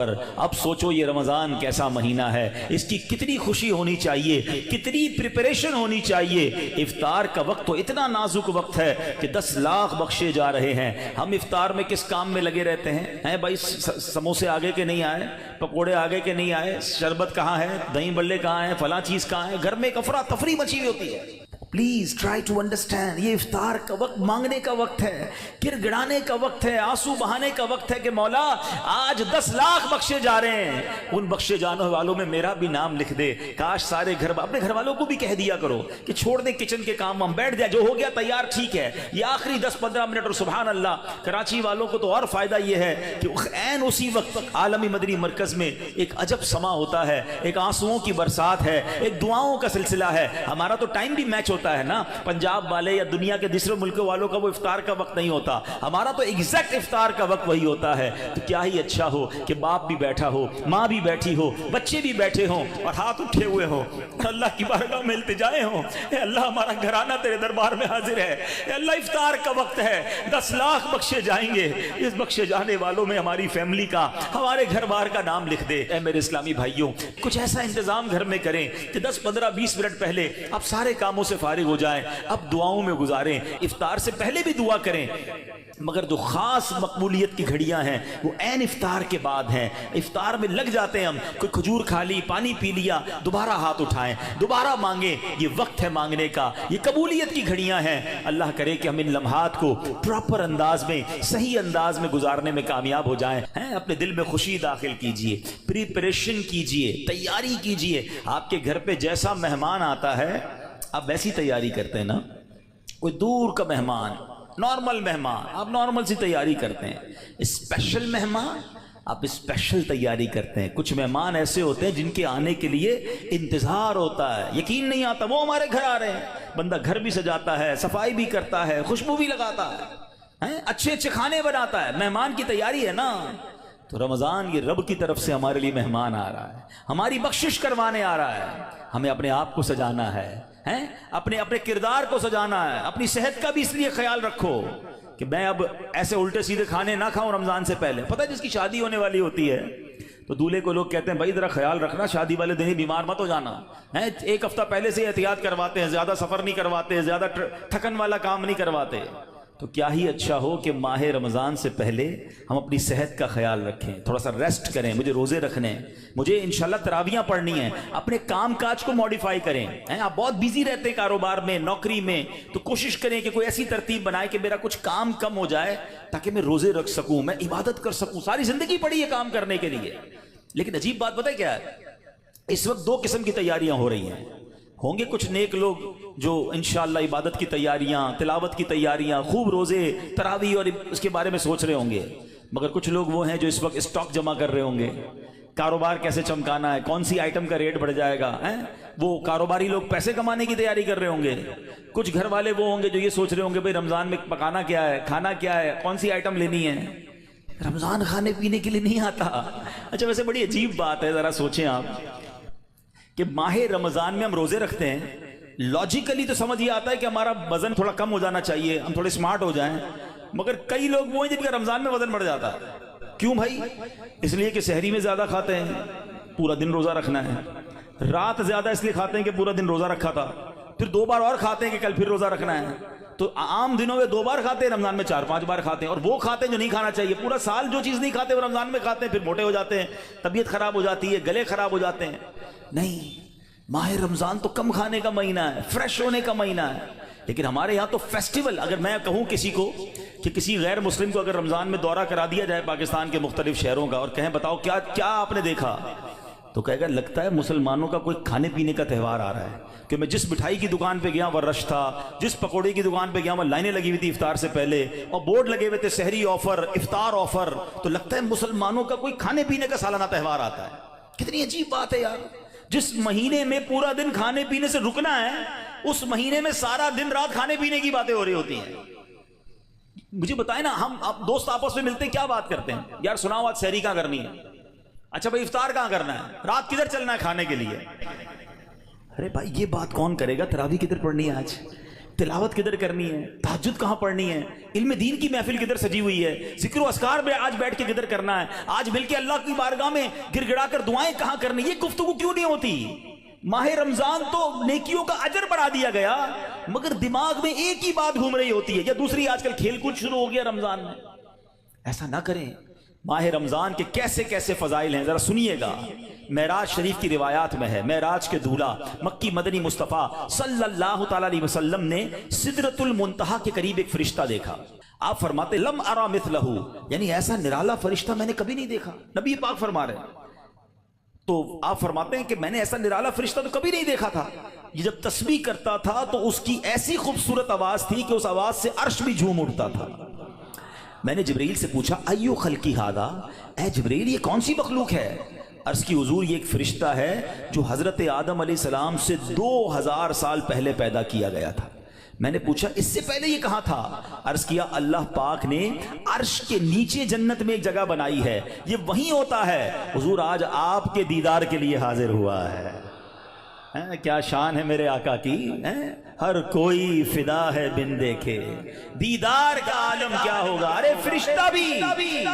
اب سوچو یہ رمضان کیسا مہینہ ہے، اس کی کتنی خوشی ہونی چاہیے، کتنی پریپریشن ہونی چاہیے۔ افطار کا وقت تو اتنا نازک وقت ہے کہ 10 لاکھ بخشے جا رہے ہیں۔ ہم افطار میں کس کام میں لگے رہتے ہیں بھائی؟ سموسے آگے کے نہیں آئے، پکوڑے آگے کے نہیں آئے، شربت کہاں ہے، دہی بلے کہاں ہیں، فلاں چیز کہاں ہے، گھر میں ایک افراتفری مچی ہوئی ہوتی ہے۔ پلیز ٹرائی ٹو انڈرسٹینڈ، یہ افطار کا وقت مانگنے کا وقت ہے، گر گڑانے کا وقت ہے، آنسو بہانے کا وقت ہے کہ مولا آج 10 لاکھ بخشے جا رہے ہیں، ان بخشے جانے والوں میں میرا بھی نام لکھ دے۔ کاش سارے اپنے گھر والوں کو بھی کہہ دیا کرو کہ چھوڑ دیں کچن کے کام، ہم بیٹھ جائیں، جو ہو گیا تیار ٹھیک ہے، یہ آخری 10-15 منٹ۔ اور سبحان اللہ، کراچی والوں کو تو اور فائدہ یہ ہے کہ عین اسی وقت عالمی مدنی مرکز میں ایک عجب سما ہوتا ہے، ایک آنسوؤں کی برسات ہے، ایک دعاؤں کا سلسلہ ہے۔ ہمارا تو ٹائم بھی میچ ہوتا ہے نا، پنجاب والے یا دنیا کے دوسرے ملکوں والوں کا وہ افطار کا وقت نہیں ہوتا، ہمارا تو ایگزیکٹ افطار کا وقت وہی ہوتا ہے۔ تو کیا ہی اچھا ہو کہ باپ بھی بیٹھا ہو، ماں بھی بیٹھی ہو، بچے بھی بیٹھے ہوں اور ہاتھ اٹھے ہوئے ہوں اور اللہ کی بارگاہ میں التجائیں ہوں، اے اللہ ہمارا گھرانہ تیرے دربار میں حاضر ہے، اے اللہ افطار کا وقت ہے، 10 لاکھ بخشے جائیں گے، اس بخشے جانے والوں میں ہماری فیملی کا، ہمارے گھر بار کا نام لکھ دے۔ اے میرے اسلامی بھائیوں، کچھ ایسا انتظام گھر میں کریں کہ 10-15-20 منٹ پہلے آپ سارے کاموں سے فارغ ہو جائیں، اب دعاؤں میں گزاریں، افطار سے پہلے بھی دعا کریں، مگر جو خاص مقبولیت کی گھڑیاں ہیں وہ عین افطار کے بعد ہیں۔ افطار میں لگ جاتے ہیں ہم، کوئی کھجور کھا لی، پانی پی لیا، دوبارہ ہاتھ اٹھائیں، دوبارہ مانگیں، یہ وقت ہے مانگنے کا، یہ قبولیت کی گھڑیاں ہیں۔ اللہ کرے کہ ہم ان لمحات کو پراپر انداز میں، صحیح انداز میں گزارنے میں کامیاب ہو جائیں۔ اپنے دل میں خوشی داخل کیجئے، پریپریشن کیجئے، تیاری کیجئے۔ آپ کے گھر پہ جیسا مہمان آتا ہے آپ ویسی تیاری کرتے ہیں نا، کوئی دور کا مہمان، نارمل مہمان، آپ نارمل سی تیاری کرتے ہیں، اسپیشل مہمان آپ اسپیشل تیاری کرتے ہیں۔ کچھ مہمان ایسے ہوتے ہیں جن کے آنے کے لیے انتظار ہوتا ہے، یقین نہیں آتا وہ ہمارے گھر آ رہے ہیں۔ بندہ گھر بھی سجاتا ہے، صفائی بھی کرتا ہے، خوشبو بھی لگاتا ہے، اچھے اچھے کھانے بناتا ہے، مہمان کی تیاری ہے نا۔ تو رمضان یہ رب کی طرف سے ہمارے لیے مہمان آ رہا ہے، ہماری بخشش کروانے آ رہا ہے۔ ہمیں اپنے آپ کو سجانا ہے، اپنے کردار کو سجانا ہے، اپنی صحت کا بھی اس لیے خیال رکھو کہ میں اب ایسے الٹے سیدھے کھانے نہ کھاؤں رمضان سے پہلے۔ پتہ ہے جس کی شادی ہونے والی ہوتی ہے تو دولہے کو لوگ کہتے ہیں بھائی ذرا خیال رکھنا، شادی والے دن ہی بیمار مت ہو جانا، ایک ہفتہ پہلے سے احتیاط کرواتے ہیں، زیادہ سفر نہیں کرواتے، زیادہ تھکن والا کام نہیں کرواتے۔ تو کیا ہی اچھا ہو کہ ماہ رمضان سے پہلے ہم اپنی صحت کا خیال رکھیں، تھوڑا سا ریسٹ کریں، مجھے روزے رکھنے ہیں، مجھے انشاءاللہ تراویاں پڑھنی ہیں، اپنے کام کاج کو موڈیفائی کریں۔ آپ بہت بیزی رہتے ہیں کاروبار میں، نوکری میں، تو کوشش کریں کہ کوئی ایسی ترتیب بنائے کہ میرا کچھ کام کم ہو جائے تاکہ میں روزے رکھ سکوں، میں عبادت کر سکوں۔ ساری زندگی پڑی ہے کام کرنے کے لیے، لیکن عجیب بات پتہ ہے کیا ہے؟ اس وقت 2 قسم کی تیاریاں ہو رہی ہیں۔ ہوں گے کچھ نیک لوگ جو انشاءاللہ عبادت کی تیاریاں، تلاوت کی تیاریاں، خوب روزے، تراویح اور اس کے بارے میں سوچ رہے ہوں گے، مگر کچھ لوگ وہ ہیں جو اس وقت اسٹاک جمع کر رہے ہوں گے، کاروبار کیسے چمکانا ہے، کون سی آئٹم کا ریٹ بڑھ جائے گا، وہ کاروباری لوگ پیسے کمانے کی تیاری کر رہے ہوں گے۔ کچھ گھر والے وہ ہوں گے جو یہ سوچ رہے ہوں گے بھئی رمضان میں پکانا کیا ہے، کھانا کیا ہے، کون سی آئٹم لینی ہے۔ رمضان کھانے پینے کے لیے نہیں آتا۔ اچھا ویسے بڑی عجیب بات ہے، ذرا سوچیں آپ کہ ماہ رمضان میں ہم روزے رکھتے ہیں، لاجیکلی تو سمجھ یہ آتا ہے کہ ہمارا وزن تھوڑا کم ہو جانا چاہیے، ہم تھوڑے سمارٹ ہو جائیں، مگر کئی لوگ وہ ہیں جن کا رمضان میں وزن بڑھ جاتا ہے۔ کیوں بھائی؟ اس لیے کہ سحری میں زیادہ کھاتے ہیں، پورا دن روزہ رکھنا ہے، رات زیادہ اس لیے کھاتے ہیں کہ پورا دن روزہ رکھا تھا، پھر 2 بار اور کھاتے ہیں کہ کل پھر روزہ رکھنا ہے۔ تو عام دنوں میں 2 بار کھاتے ہیں، رمضان میں 4-5 بار کھاتے ہیں، اور وہ کھاتے ہیں جو نہیں کھانا چاہیے۔ پورا سال جو چیز نہیں کھاتے وہ رمضان میں کھاتے ہیں، پھر موٹے ہو جاتے ہیں، طبیعت خراب ہو جاتی ہے، گلے خراب ہو جاتے ہیں۔ نہیں، ماہ رمضان تو کم کھانے کا مہینہ ہے، فریش ہونے کا مہینہ ہے۔ لیکن ہمارے یہاں تو فیسٹیول، اگر میں کہوں کسی کو کہ کسی غیر مسلم کو اگر رمضان میں دورہ کرا دیا جائے پاکستان کے مختلف شہروں کا اور کہیں بتاؤ کیا آپ نے دیکھا، تو کہے گا لگتا ہے مسلمانوں کا کوئی کھانے پینے کا تہوار آ رہا ہے، کہ میں جس مٹھائی کی دکان پہ گیا وہ رش تھا، جس پکوڑے کی دکان پہ گیا وہ لائنیں لگی ہوئی تھی افطار سے پہلے، اور بورڈ لگے ہوئے تھے سحری آفر، افطار آفر، تو لگتا ہے مسلمانوں کا کوئی کھانے پینے کا سالانہ تہوار آتا ہے۔ کتنی عجیب بات ہے یار، جس مہینے میں پورا دن کھانے پینے سے رکنا ہے، اس مہینے میں سارا دن رات کھانے پینے کی باتیں ہو رہی ہوتی ہیں۔ مجھے بتائیں نا، ہم دوست آپس میں ملتے ہیں کیا بات کرتے ہیں؟ یار سناؤ آج سحری کہاں کرنی ہے؟ اچھا بھائی افطار کہاں کرنا ہے؟ رات کدھر چلنا ہے کھانے کے لیے؟ ارے بھائی یہ بات کون کرے گا؟ تراویح کدھر پڑھنی ہے آج؟ تلاوت کدھر کرنی ہے، تہجد کہاں پڑھنی ہے، علم دین کی محفل کدھر سجی ہوئی ہے، ذکر و اذکار میں آج بیٹھ کے کدھر کرنا ہے، آج مل کے اللہ کی بارگاہ میں گر گڑا کر دعائیں کہاں کرنی، یہ گفتگو کیوں نہیں ہوتی؟ ماہ رمضان تو نیکیوں کا اجر بڑھا دیا گیا، مگر دماغ میں ایک ہی بات گھوم رہی ہوتی ہے، یا دوسری آج کل کھیل کود شروع ہو گیا رمضان میں۔ ایسا نہ کریں۔ ماہ رمضان کے کیسے کیسے فضائل ہیں، ذرا سنیے گا۔ معراج شریف کی روایات میں ہے، معراج کے دولہ مکی مدنی مصطفیٰ صلی اللہ تعالی علیہ وسلم نے سدرۃ المنتہا کے قریب ایک فرشتہ دیکھا۔ آپ فرماتے لم ارا مثلہ، یعنی ایسا نرالا فرشتہ میں نے کبھی نہیں دیکھا، نبی پاک فرما رہے ہیں۔ تو آپ فرماتے ہیں کہ میں نے ایسا نرالا فرشتہ تو کبھی نہیں دیکھا تھا، یہ جب تسبیح کرتا تھا تو اس کی ایسی خوبصورت آواز تھی کہ اس آواز سے عرش بھی جھوم اٹھتا تھا۔ میں نے جبرائیل سے پوچھا ایو خلقی ھذا، اے جبرائیل یہ کون سی مخلوق ہے؟ عرض کی حضور یہ ایک فرشتہ ہے جو حضرت آدم علیہ السلام سے 2000 سال پہلے پیدا کیا گیا تھا۔ میں نے پوچھا اس سے پہلے یہ کہاں تھا؟ عرض کیا اللہ پاک نے عرش کے نیچے جنت میں ایک جگہ بنائی ہے، یہ وہیں ہوتا ہے۔ حضور آج آپ کے دیدار کے لیے حاضر ہوا ہے۔ کیا شان ہے میرے آقا کی، ہر کوئی فدا ہے بن دیکھے، دیدار کا عالم کیا ہوگا۔ ارے فرشتہ بھی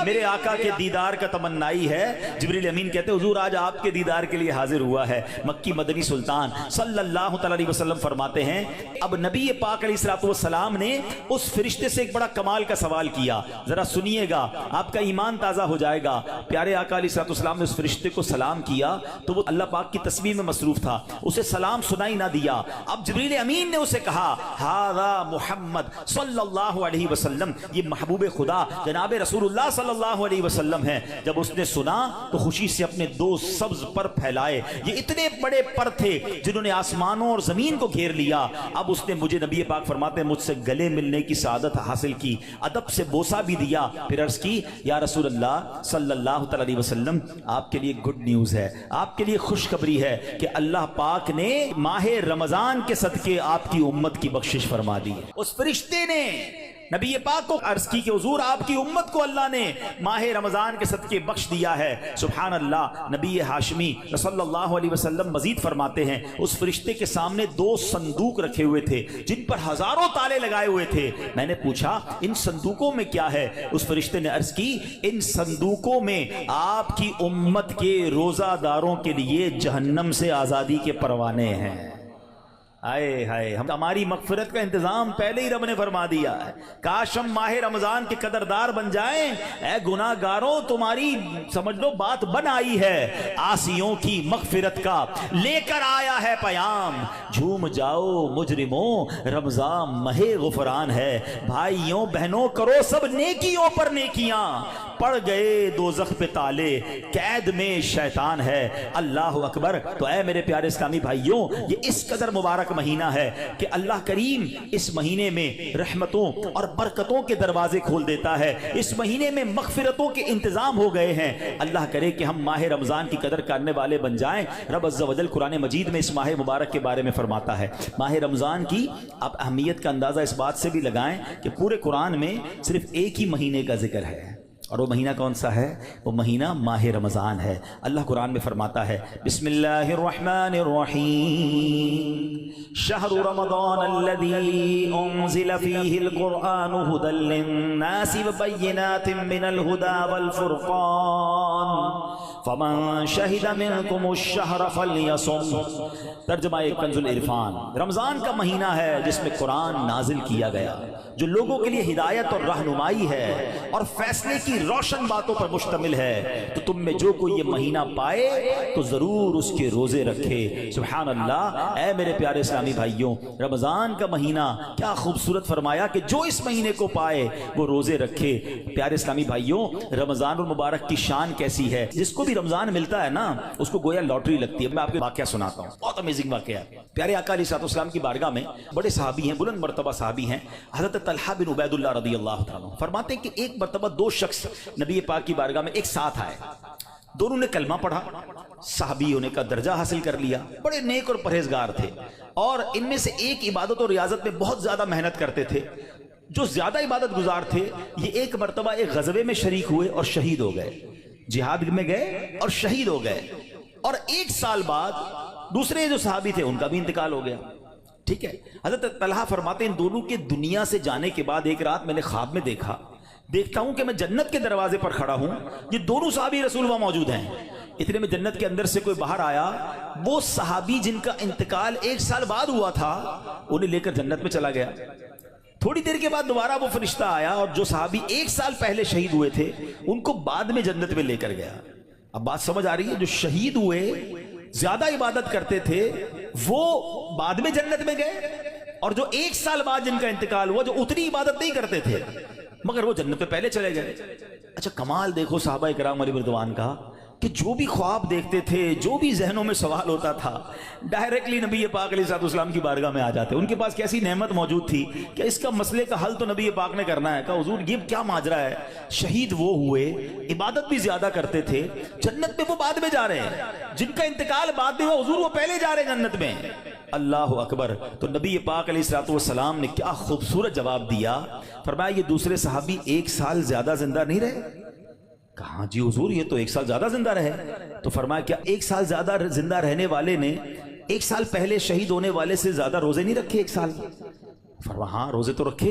میرے آقا کے دیدار کا تمنائی ہے۔ جبریل امین کہتے حضور آج آپ کے دیدار کے لیے حاضر ہوا ہے۔ مکی مدنی سلطان صلی اللہ تعالی علیہ وسلم فرماتے ہیں اب نبی پاک علیہ الصلوۃ والسلام نے اس فرشتے سے ایک بڑا کمال کا سوال کیا، ذرا سنیے گا، آپ کا ایمان تازہ ہو جائے گا۔ پیارے آقا علیہ الصلوۃ والسلام نے اس فرشتے کو سلام کیا تو وہ اللہ پاک کی تسبیح میں مصروف تھا، اسے سلام سنائی نہ دیا۔ اب جبریل امین نے اسے کہا ہذا محمد صلی اللہ علیہ وسلم، یہ محبوب خدا جناب رسول اللہ صلی اللہ علیہ وسلم ہے۔ جب اس نے سنا تو خوشی سے اپنے 2 سبز پر پھیلائے، یہ اتنے بڑے پر تھے جنہوں نے آسمانوں اور زمین کو گھیر لیا۔ اب اس نے مجھے نبی پاک فرماتے ہیں مجھ سے گلے ملنے کی سعادت حاصل کی، ادب سے بوسہ بھی دیا، پھر عرض کی یا رسول اللہ صلی اللہ تعالی علیہ وسلم آپ کے لیے گڈ نیوز ہے، آپ کے لیے خوشخبری ہے کہ اللہ پاک نے ماہ رمضان کے صدقے آپ کی امت کی بخشش فرما دی ہے۔ اس فرشتے نے نبی پاک کو عرض کی کہ حضور آپ کی امت کو اللہ نے ماہ رمضان کے صدقے بخش دیا ہے۔ سبحان اللہ۔ نبی ہاشمی صلی اللہ علیہ وسلم مزید فرماتے ہیں اس فرشتے کے سامنے 2 صندوق رکھے ہوئے تھے جن پر ہزاروں تالے لگائے ہوئے تھے۔ میں نے پوچھا ان صندوقوں میں کیا ہے؟ اس فرشتے نے عرض کی ان صندوقوں میں آپ کی امت کے روزہ داروں کے لیے جہنم سے آزادی کے پروانے ہیں۔ آئے ہائے، ہماری مغفرت کا انتظام پہلے ہی رب نے فرما دیا ہے۔ کاش ہم ماہ رمضان کے قدردار بن جائیں۔ اے گناہ گاروں تمہاری سمجھ لو بات بن آئی ہے، عاصیوں کی مغفرت کا لے کر آیا ہے پیام۔ جھوم جاؤ مجرموں رمضان ماہ غفران ہے، بھائیوں بہنوں کرو سب نیکیوں پر نیکیاں، پڑ گئے دوزخ پہ تالے قید میں شیطان ہے۔ اللہ اکبر۔ تو اے میرے پیارے اسلامی بھائیوں یہ اس قدر مبارک مہینہ ہے کہ اللہ کریم اس مہینے میں رحمتوں اور برکتوں کے دروازے کھول دیتا ہے، اس مہینے میں مغفرتوں کے انتظام ہو گئے ہیں۔ اللہ کرے کہ ہم ماہ رمضان کی قدر کرنے والے بن جائیں۔ رب عز و جل قرآن مجید میں اس ماہ مبارک کے بارے میں فرماتا ہے۔ ماہ رمضان کی آپ اہمیت کا اندازہ اس بات سے بھی لگائیں کہ پورے قرآن میں صرف ایک ہی مہینے کا ذکر ہے، اور وہ مہینہ کون سا ہے؟ وہ مہینہ ماہ رمضان ہے۔ اللہ قرآن میں فرماتا ہے بسم اللہ الرحمن الرحیم شہر رمضان الذی انزل فیہ القرآن ھدی للناس وبینات من الھدی والفرقان فمن شہد منکم الشہر فلیصم۔ ترجمہ کنز العرفان۔ رمضان کا مہینہ ہے جس میں قرآن نازل کیا گیا، جو لوگوں کے لیے ہدایت اور رہنمائی ہے اور فیصلے کی روشن باتوں پر مشتمل ہے۔ تو تم میں جو کوئی یہ مہینہ پائے تو ضرور اس کے روزے رکھے۔ سبحان اللہ۔ اے میرے پیارے اسلامی بھائیوں رمضان کا مہینہ کیا خوبصورت فرمایا کہ جو اس مہینے کو پائے وہ روزے رکھے۔ پیارے اسلامی بھائیوں رمضان المبارک کی شان کیسی ہے، جس کو بھی رمضان ملتا ہے نا اس کو گویا لاٹری لگتی ہے۔ میں آپ کو واقعہ سناتا ہوں، بہت امیزنگ واقعہ ہے۔ پیارے آقا علیہ الصلوۃ والسلام کی بارگاہ میں بڑے صحابی ہیں، بلند مرتبہ صحابی ہیں، حضرت طلحہ بن عبید اللہ رضی اللہ تعالیٰ فرماتے ہیں کہ ایک مرتبہ 2 شخص نبی پاک کی بارگاہ میں ایک ساتھ آئے، دونوں نے کلمہ پڑھا، صحابی ہونے کا درجہ حاصل کر لیا، بڑے نیک اور پرہیزگار تھے، اور ان میں سے ایک عبادت اور ریاضت میں بہت زیادہ محنت کرتے تھے۔ جو زیادہ عبادت گزار تھے یہ ایک مرتبہ ایک غزوے میں شریک ہوئے اور شہید ہو گئے، جہاد میں گئے اور شہید ہو گئے، اور 1 سال بعد دوسرے جو صحابی تھے ان کا بھی انتقال ہو گیا۔ ٹھیک ہے. حضرت طلحہ فرماتے ہیں ان دونوں کے دنیا سے جانے کے بعد ایک رات میں نے خواب میں دیکھتا ہوں کہ میں جنت کے دروازے پر کھڑا ہوں, یہ دونوں صحابی رسول وہاں موجود ہیں. اتنے میں جنت کے اندر سے کوئی باہر آیا, وہ صحابی جن کا انتقال 1 سال بعد ہوا تھا انہیں لے کر جنت میں چلا گیا. تھوڑی دیر کے بعد دوبارہ وہ فرشتہ آیا اور جو صحابی 1 سال پہلے شہید ہوئے تھے ان کو بعد میں جنت میں لے کر گیا. اب بات سمجھ آ رہی ہے؟ جو شہید ہوئے, زیادہ عبادت کرتے تھے, وہ بعد میں جنت میں گئے, اور جو 1 سال بعد جن کا انتقال ہوا, جو اتنی عبادت نہیں کرتے تھے مگر وہ جنت میں پہلے چلے گئے. اچھا کمال دیکھو صحابہ کرام علیہ رضوان کا, کہ جو بھی خواب دیکھتے تھے, جو بھی ذہنوں میں سوال ہوتا تھا, ڈائریکٹلی نبی پاک علیہ السلام کی بارگاہ میں آ جاتے. ان کے پاس کیسی نعمت موجود تھی کہ اس کا مسئلے کا حل تو نبی پاک نے کرنا ہے. کہا حضور یہ کیا ماجرا ہے, شہید وہ ہوئے, عبادت بھی زیادہ کرتے تھے, جنت میں وہ بعد میں جا رہے ہیں, جن کا انتقال بعد میں ہوا حضور وہ پہلے جا رہے ہیں جنت میں. اللہ اکبر. تو نبی پاک علیہ السلام نے کیا خوبصورت جواب دیا. فرمایا یہ دوسرے صحابی 1 سال زیادہ زندہ نہیں رہے. کہا جی حضور یہ تو 1 سال زیادہ زندہ رہے. تو فرمایا کیا 1 سال زیادہ زندہ رہنے والے نے 1 سال پہلے شہید ہونے والے سے زیادہ روزے نہیں رکھے 1 سال؟ فرمایا ہاں روزے تو رکھے.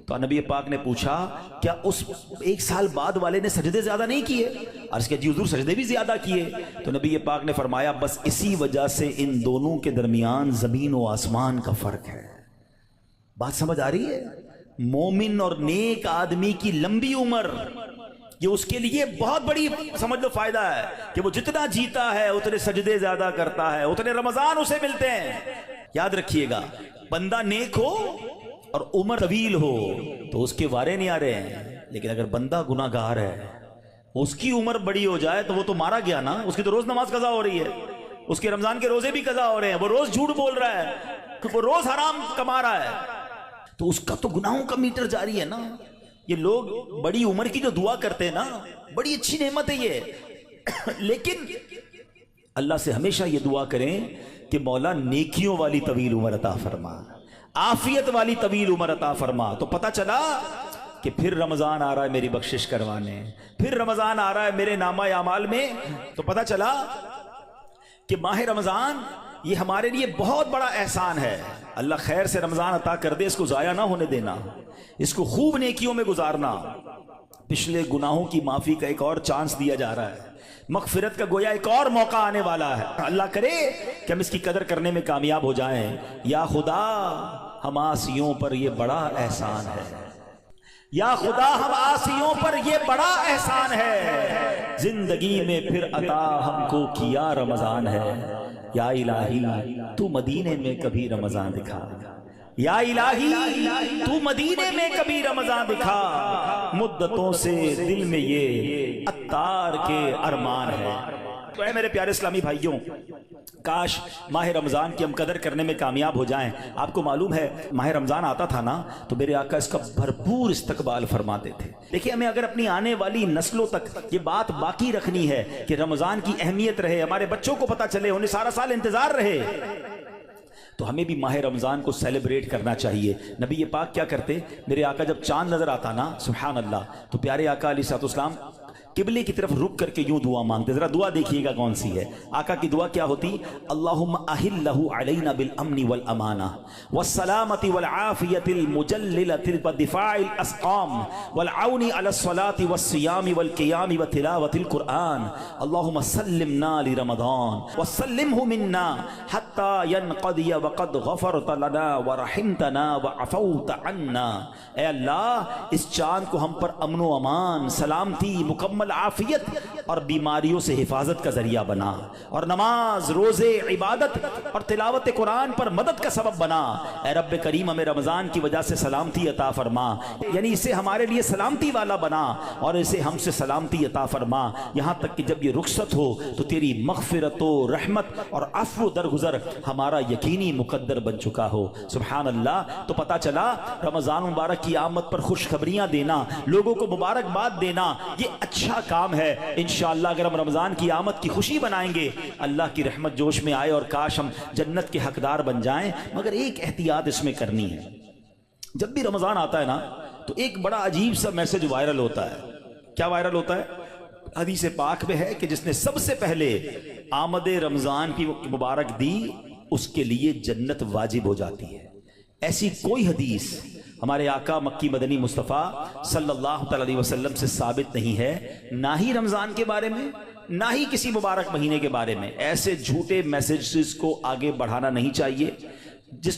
تو نبی پاک نے پوچھا کیا اس 1 سال بعد والے نے سجدے زیادہ نہیں کیے؟ عرض کیا جی حضور سجدے بھی زیادہ کیے. تو نبی پاک نے فرمایا بس اسی وجہ سے ان دونوں کے درمیان زمین و آسمان کا فرق ہے. بات سمجھ آ رہی ہے؟ مومن اور نیک آدمی کی لمبی عمر یہ اس کے لیے بہت بڑی سمجھ لو فائدہ ہے کہ وہ جتنا جیتا ہے اتنے سجدے زیادہ کرتا ہے, اتنے رمضان اسے ملتے ہیں. یاد رکھیے گا بندہ نیک ہو اور عمر طویل ہو تو اس کے وارے نہیں آ رہے ہیں, لیکن اگر بندہ گناہ گار ہے, اس کی عمر بڑی ہو جائے تو وہ تو مارا گیا نا. اس کی تو روز نماز قضا ہو رہی ہے, اس کے رمضان کے روزے بھی قضا ہو رہے ہیں, وہ روز جھوٹ بول رہا ہے, وہ روز حرام کما رہا ہے, تو اس کا تو گناہوں کا میٹر جاری ہے نا. یہ لوگ بڑی عمر کی جو دعا کرتے ہیں نا, بڑی اچھی نعمت ہے یہ, لیکن اللہ سے ہمیشہ یہ دعا کریں کہ مولا نیکیوں والی طویل عمر عطا فرما, عافیت والی طویل عمر عطا فرما. تو پتہ چلا کہ پھر رمضان آ رہا ہے میری بخشش کروانے, پھر رمضان آ رہا ہے میرے نامہ اعمال میں. تو پتہ چلا کہ ماہ رمضان یہ ہمارے لیے بہت بڑا احسان ہے. اللہ خیر سے رمضان عطا کر دے, اس کو ضائع نہ ہونے دینا, اس کو خوب نیکیوں میں گزارنا. پچھلے گناہوں کی معافی کا ایک اور چانس دیا جا رہا ہے, مغفرت کا گویا ایک اور موقع آنے والا ہے. اللہ کرے کہ ہم اس کی قدر کرنے میں کامیاب ہو جائیں. یا خدا ہم عاصیوں پر یہ بڑا احسان ہے, یا خدا ہم عاصیوں پر یہ بڑا احسان ہے, زندگی میں پھر عطا ہم کو کیا رمضان ہے. یا الہی تو مدینے میں کبھی رمضان دکھا, یا الہی تو مدینے میں کبھی رمضان دکھا, مدتوں سے دل میں یہ عطار کے ارمان ہے. تو اے میرے پیارے اسلامی بھائیوں, کاش ماہ رمضان کی ہم قدر کرنے میں کامیاب ہو جائیں. آپ کو معلوم ہے ماہ رمضان آتا تھا نا تو میرے آقا اس کا بھرپور استقبال فرماتے تھے. دیکھیں ہمیں اگر اپنی آنے والی نسلوں تک یہ بات باقی رکھنی ہے کہ رمضان کی اہمیت رہے, ہمارے بچوں کو پتہ چلے, انہیں سارا سال انتظار رہے, تو ہمیں بھی ماہ رمضان کو سیلیبریٹ کرنا چاہیے. نبی پاک کیا کرتے, میرے آقا جب چاند نظر آتا نا سبحان اللہ, تو پیارے آقا علیہ السلام قبلے کی طرف رک کر کے یوں دعا مانگتے. ذرا دعا دیکھیے گا کون سی ہے. آقا کی دعا کیا ہوتی, اللہم احلہ علینا بالامن والامانہ والسلامت والعافیت المجللت والدفاع الاسقام والعون علی الصلاة والصیام والقیام وتلاوت القرآن. اللہم سلمنا لرمضان وسلمہ منا حتی ینقضی وقد غفرت لنا ورحمتنا وعفوت عنا. اے اللہ اس چاند کو ہم پر امن و امان, سلامتی, مکمل عافیت اور بیماریوں سے حفاظت کا ذریعہ بنا, اور نماز, روزے, عبادت اور تلاوت قرآن پر مدد کا سبب بنا. اے رب کریم ہمیں رمضان کی وجہ سے سلامتی عطا فرما, یعنی اسے ہمارے لیے سلامتی والا بنا اور اسے ہم سے سلامتی عطا فرما, یہاں تک کہ جب یہ رخصت ہو تو تیری مغفرت و رحمت اور عفو درگزر ہمارا یقینی مقدر بن چکا ہو. سبحان اللہ. تو پتہ چلا رمضان مبارک کی آمد پر خوشخبریاں دینا, لوگوں کو مبارکباد دینا, یہ اچھا کام ہے. انشاءاللہ اگر ہم رمضان کی آمد کی خوشی بنائیں گے, اللہ کی رحمت جوش میں آئے اور کاش ہم جنت کے حقدار بن جائیں. مگر ایک احتیاط اس میں کرنی ہے, جب بھی رمضان آتا ہے نا تو ایک بڑا عجیب سا میسج وائرل ہوتا ہے. کیا وائرل ہوتا ہے؟ حدیث پاک میں ہے کہ جس نے سب سے پہلے آمد رمضان کی مبارک دی اس کے لیے جنت واجب ہو جاتی ہے۔ ایسی کوئی حدیث ہمارے آقا مکی مدنی مصطفیٰ صلی اللہ تعالی علیہ وسلم سے ثابت نہیں ہے، نہ ہی رمضان کے بارے میں نہ ہی کسی مبارک مہینے کے بارے میں۔ ایسے جھوٹے میسیجز کو آگے بڑھانا نہیں چاہیے۔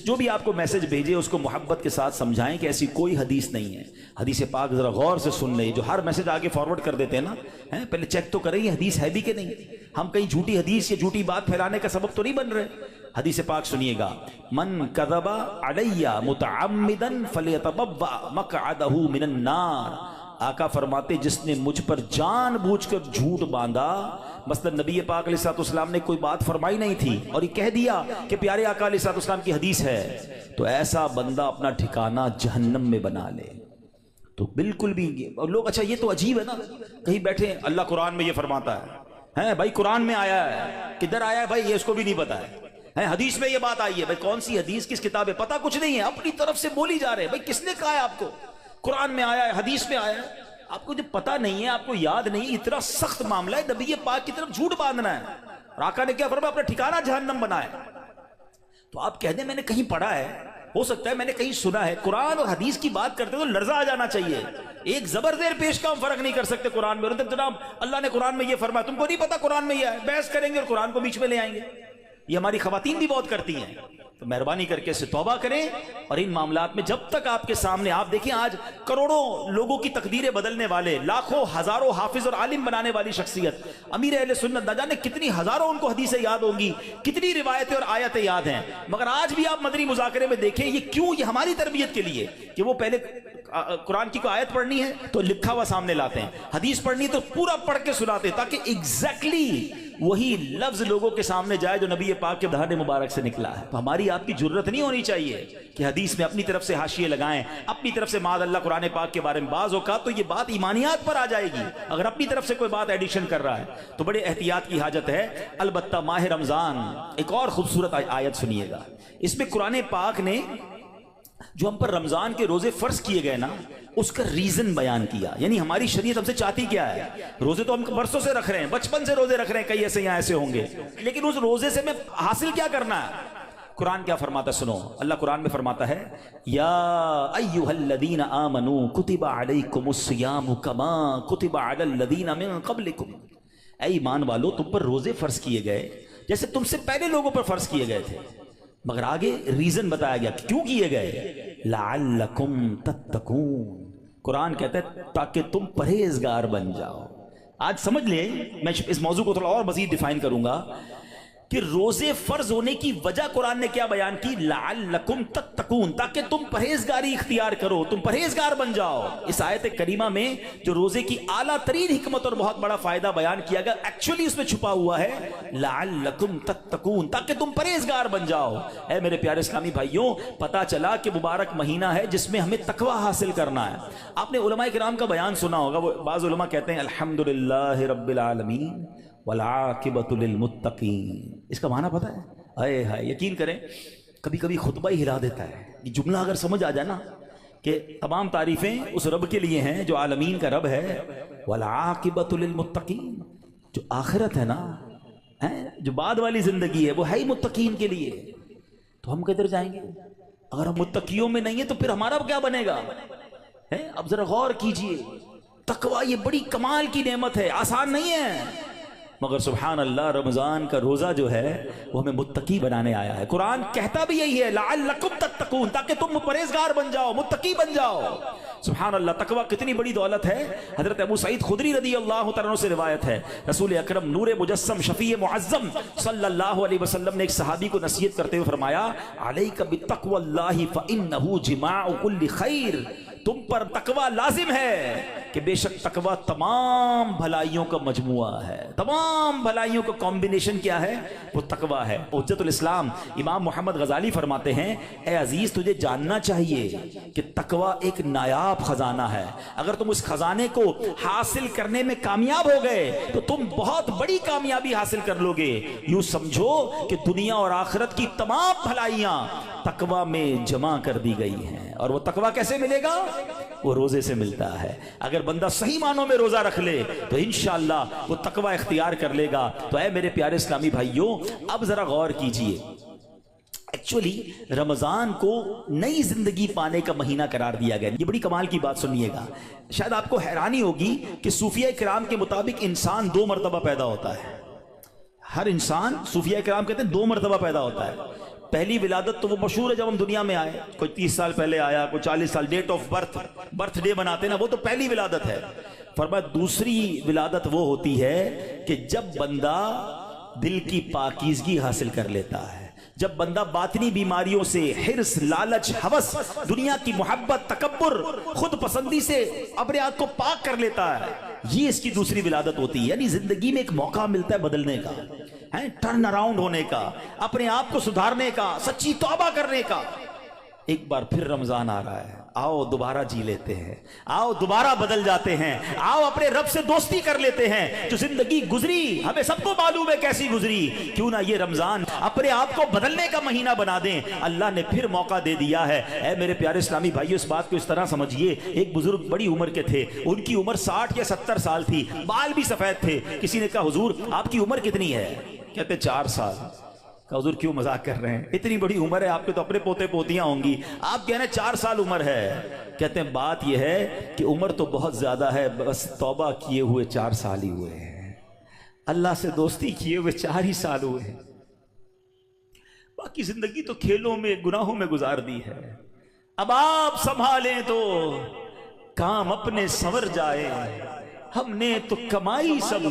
جو بھی آپ کو میسج بھیجے اس کو محبت کے ساتھ سمجھائیں کہ ایسی کوئی حدیث نہیں ہے۔ حدیث پاک ذرا غور سے سن لیں، جو ہر میسج آگے فارورڈ کر دیتے ہیں نا، پہلے چیک تو کریں یہ حدیث ہے بھی کہ نہیں۔ ہم کہیں جھوٹی حدیث یا جھوٹی بات پھیلانے کا سبب تو نہیں بن رہے۔ حدیث پاک سنیے گا، من کذب علی متعمدا فلیتبوأ مقعدہ من النار۔ آقا فرماتے جس نے مجھ پر جان بوجھ کر جھوٹ باندھا، مثلا نبی پاک علیہ الصلوۃ والسلام نے کوئی بات فرمائی نہیں تھی اور یہ کہہ دیا کہ پیارے آقا علیہ الصلوۃ والسلام کی حدیث ہے، تو ایسا بندہ اپنا ٹھکانہ جہنم میں بنا لے۔ تو بالکل بھی اور لوگ اچھا یہ تو عجیب ہے نا، کہیں بیٹھے اللہ قرآن میں یہ فرماتا ہے بھائی قرآن میں آیا ہے، کدھر آیا ہے بھائی یہ اس کو بھی نہیں پتا ہے، حدیث میں یہ بات آئی ہے، بھائی کون سی حدیث کس کتاب ہے پتہ کچھ نہیں ہے، اپنی طرف سے بولی جا رہے ہیں۔ بھائی کس نے کہا ہے آپ کو قرآن میں آیا ہے، حدیث میں آیا ہے؟ آپ کو جب پتہ نہیں ہے، آپ کو یاد نہیں، اتنا سخت معاملہ ہے، نبی پاک کی طرف جھوٹ باندھنا ہے، اور آقا نے کیا فرمایا؟ اپنا ٹھکانہ جہنم بنائے۔ تو آپ کہہ دیں میں نے کہیں پڑھا ہے، ہو سکتا ہے میں نے کہیں سنا ہے، قرآن اور حدیث کی بات کرتے تو لرزہ آ جانا چاہیے۔ ایک زبر زیر پیش کا ہم فرق نہیں کر سکتے قرآن میں، اور جناب اللہ نے قرآن میں یہ فرمایا، تم کو نہیں پتا قرآن میں یہ ہے، بحث کریں گے اور قرآن کو بیچ میں لے آئیں گے۔ یہ ہماری خواتین بھی بہت کرتی ہیں، تو مہربانی کر کے اس سے توبہ کریں، اور ان معاملات میں جب تک آپ کے سامنے، آپ دیکھیں آج کروڑوں لوگوں کی تقدیریں بدلنے والے، لاکھوں ہزاروں حافظ اور عالم بنانے والی شخصیت امیر اہل سنت، نہ جانے کتنی ہزاروں ان کو حدیثیں یاد ہوں گی، کتنی روایتیں اور آیتیں یاد ہیں، مگر آج بھی آپ مدنی مذاکرے میں دیکھیں یہ کیوں، یہ ہماری تربیت کے لیے کہ وہ پہلے قرآن کی کوئی آیت پڑھنی ہے تو لکھا ہوا سامنے لاتے ہیں، حدیث پڑھنی ہے تو پورا پڑھ کے سناتے ہیں، تاکہ ایگزیکٹلی وہی لفظ لوگوں کے سامنے جائے جو نبی پاک کے دہان مبارک سے نکلا ہے۔ تو ہماری آپ کی جرت نہیں ہونی چاہیے کہ حدیث میں اپنی طرف سے حاشیے لگائیں، اپنی طرف سے معاذ اللہ قرآن پاک کے بارے میں بعض اوقات تو یہ بات ایمانیات پر آ جائے گی اگر اپنی طرف سے کوئی بات ایڈیشن کر رہا ہے، تو بڑے احتیاط کی حاجت ہے۔ البتہ ماہ رمضان ایک اور خوبصورت آیت سنیے گا، اس میں قرآن پاک نے جو ہم پر رمضان کے روزے فرض کیے گئے نا، اس کا ریزن بیان کیا، یعنی ہماری شریعت ہم سے چاہتی کیا ہے۔ روزے تو ہم برسوں سے رکھ رہے ہیں، بچپن سے روزے رکھ رہے ہیں، کئی ایسے یہاں ایسے ہوں گے، لیکن اس روزے سے میں حاصل کیا کرنا ہے؟ قرآن کیا فرماتا سنو، اللہ قرآن میں فرماتا ہے، یا ایھا الذین آمنوا کتب علیکم الصیام کما کتب علی الذین من قبلکم۔ اے ایمان والو، تم پر روزے فرض کیے گئے جیسے تم سے پہلے لوگوں پر فرض کیے گئے تھے، مگر آگے ریزن بتایا گیا کیوں کیے گئے، لعلکم تتقون۔ قرآن کہتا ہے تاکہ تم پرہیزگار بن جاؤ۔ آج سمجھ لیں، میں اس موضوع کو تھوڑا اور مزید ڈیفائن کروں گا کہ روزے فرض ہونے کی وجہ قرآن نے کیا بیان کی، لعلکم تتقون، تاکہ تم پرہیزگاری اختیار کرو، تم پرہیزگار بن جاؤ۔ اس آیت کریمہ میں جو روزے کی اعلیٰ ترین حکمت اور بہت بڑا فائدہ بیان کیا گیا، ایکچولی اس میں چھپا ہوا ہے لعلکم تتقون، تاکہ تم پرہیزگار بن جاؤ۔ اے میرے پیارے اسلامی بھائیوں، پتہ چلا کہ مبارک مہینہ ہے جس میں ہمیں تقوی حاصل کرنا ہے۔ آپ نے علماء کرام کا بیان سنا ہوگا، وہ بعض علماء کہتے ہیں الحمدللہ رب العالمین والعاقبۃ للمتقین۔ اس کا معنی پتہ ہے؟ اے ہائے، یقین کریں کبھی کبھی خطبہ ہی ہلا دیتا ہے یہ جملہ اگر سمجھ آ جائے نا کہ تمام تعریفیں اس رب کے لیے ہیں جو عالمین کا رب ہے، والعاقبۃ للمتقین، جو آخرت ہے نا، جو بعد والی زندگی ہے وہ ہے ہی متقین کے لیے۔ تو ہم کدھر جائیں گے اگر ہم متقیوں میں نہیں ہیں؟ تو پھر ہمارا کیا بنے گا؟ اب ذرا غور کیجئے، تقوی یہ بڑی کمال کی نعمت ہے، آسان نہیں ہے، مگر سبحان اللہ رمضان کا روزہ جو ہے وہ ہمیں متقی بنانے آیا ہے۔ قرآن کہتا بھی یہی ہے لعلکم تتقون، تاکہ تم پرہیزگار بن جاؤ، متقی بن جاؤ۔ سبحان اللہ، تقوی کتنی بڑی دولت ہے۔ حضرت ابو سعید خدری رضی اللہ تعالیٰ عنہ سے روایت ہے، رسول اکرم نور مجسم شفیع معظم صلی اللہ علیہ وسلم نے ایک صحابی کو نصیحت کرتے ہوئے فرمایا، علیک بتقوی اللہ فانہ جماع کل خیر، تم پر تقوی لازم ہے کہ بے شک تقوی تمام بھلائیوں کا مجموعہ ہے، تمام بھلائیوں کا کمبینیشن کیا ہے؟ وہ تقوی ہے۔ حجت الاسلام امام محمد غزالی فرماتے ہیں، اے عزیز تجھے جاننا چاہیے کہ تقوی ایک نایاب خزانہ ہے، اگر تم اس خزانے کو حاصل کرنے میں کامیاب ہو گئے تو تم بہت بڑی کامیابی حاصل کر لو گے۔ یوں سمجھو کہ دنیا اور آخرت کی تمام بھلائیاں تقوی میں جمع کر دی گئی ہیں، اور وہ تقوی کیسے ملے گا؟ وہ روزے سے ملتا ہے۔ اگر بندہ صحیح معنوں میں روزہ رکھ لے تو انشاءاللہ وہ تقوی اختیار کر لے گا۔ تو اے میرے پیارے اسلامی بھائیوں، اب ذرا غور کیجئے، ایکچولی رمضان کو نئی زندگی پانے کا مہینہ قرار دیا گیا. یہ بڑی کمال کی بات سنیے گا. شاید آپ کو حیرانی ہوگی کہ صوفیہ کرام کے مطابق انسان 2 مرتبہ پیدا ہوتا ہے. ہر انسان صوفیہ کرام کہتے ہیں 2 مرتبہ پیدا ہوتا ہے. پہلی ولادت تو وہ مشہور ہے جب ہم دنیا میں آئے, کوئی 30 سال پہلے آیا, کوئی 40 سال, ڈیٹ آف برتھ ڈے بناتے ہیں نا, وہ تو پہلی ولادت ہے. فرمایا دوسری ولادت وہ ہوتی ہے کہ جب بندہ دل کی پاکیزگی حاصل کر لیتا ہے, جب بندہ باطنی بیماریوں سے, حرص, لالچ, ہوس, دنیا کی محبت, تکبر, خود پسندی سے اپنے آپ کو پاک کر لیتا ہے, یہ اس کی دوسری ولادت ہوتی ہے. یعنی زندگی میں ایک موقع ملتا ہے بدلنے کا, ٹرن اراؤنڈ ہونے کا, اپنے آپ کو سدھارنے کا, سچی توبہ کرنے کا. ایک بار پھر رمضان آ رہا ہے, آؤ دوبارہ جی لیتے ہیں, آؤ دوبارہ بدل جاتے ہیں, آؤ اپنے رب سے دوستی کر لیتے ہیں. جو زندگی گزری ہمیں سب کو معلوم ہے کیسی گزری, کیوں نہ یہ رمضان اپنے آپ کو بدلنے کا مہینہ بنا دیں. اللہ نے پھر موقع دے دیا ہے. اے میرے پیارے اسلامی بھائیو, اس بات کو اس طرح سمجھیے, ایک بزرگ بڑی عمر کے تھے, ان کی عمر 60 یا 70 سال تھی, بال بھی سفید تھے. کسی نے کہا حضور آپ کی عمر کتنی ہے؟ کہتے 4 سال. حضور کیوں مذاق کر رہے ہیں, اتنی بڑی عمر ہے آپ کے, تو اپنے پوتے پوتیاں ہوں گی, آپ کہہ رہے ہیں 4 سال عمر ہے. کہتے ہیں بات یہ ہے کہ عمر تو بہت زیادہ ہے, بس توبہ کیے ہوئے 4 سال ہی ہوئے ہیں, اللہ سے دوستی کیے ہوئے 4 ہی سال ہوئے ہیں, باقی زندگی تو کھیلوں میں, گناہوں میں گزار دی ہے. اب آپ سنبھالیں تو کام اپنے سنور جائے, ہم نے تو کمائی سب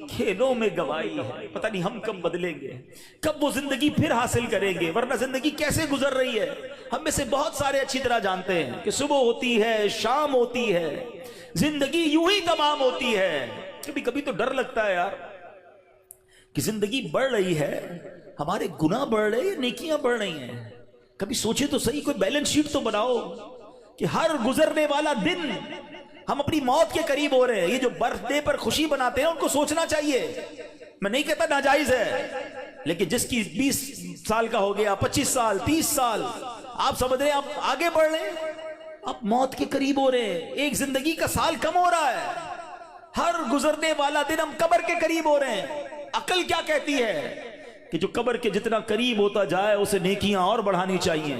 کھیلوں میں گوائی ہے. پتہ نہیں ہم کب بدلیں گے, کب وہ زندگی پھر حاصل کریں گے, ورنہ زندگی کیسے گزر رہی ہے. ہم میں سے بہت سارے اچھی طرح جانتے ہیں کہ صبح ہوتی ہے, شام ہوتی ہے, زندگی یوں ہی تمام ہوتی ہے. کبھی کبھی تو ڈر لگتا ہے یار کہ زندگی بڑھ رہی ہے, ہمارے گناہ بڑھ رہے ہیں, نیکیاں بڑھ رہی ہیں. کبھی سوچے تو صحیح, کوئی بیلنس شیٹ تو بناؤ کہ ہر گزرنے والا دن ہم اپنی موت کے قریب ہو رہے ہیں. یہ جو برتھ ڈے پر خوشی بناتے ہیں ان کو سوچنا چاہیے. میں نہیں کہتا ناجائز ہے, لیکن جس کی 20 سال کا ہو گیا, 25 سال, 30 سال, آپ سمجھ رہے ہیں آپ آگے بڑھ رہے ہیں, آپ موت کے قریب ہو رہے ہیں. ایک زندگی کا سال کم ہو رہا ہے, ہر گزرنے والا دن ہم قبر کے قریب ہو رہے ہیں. عقل کیا کہتی ہے کہ جو قبر کے جتنا قریب ہوتا جائے اسے نیکیاں اور بڑھانی چاہیے,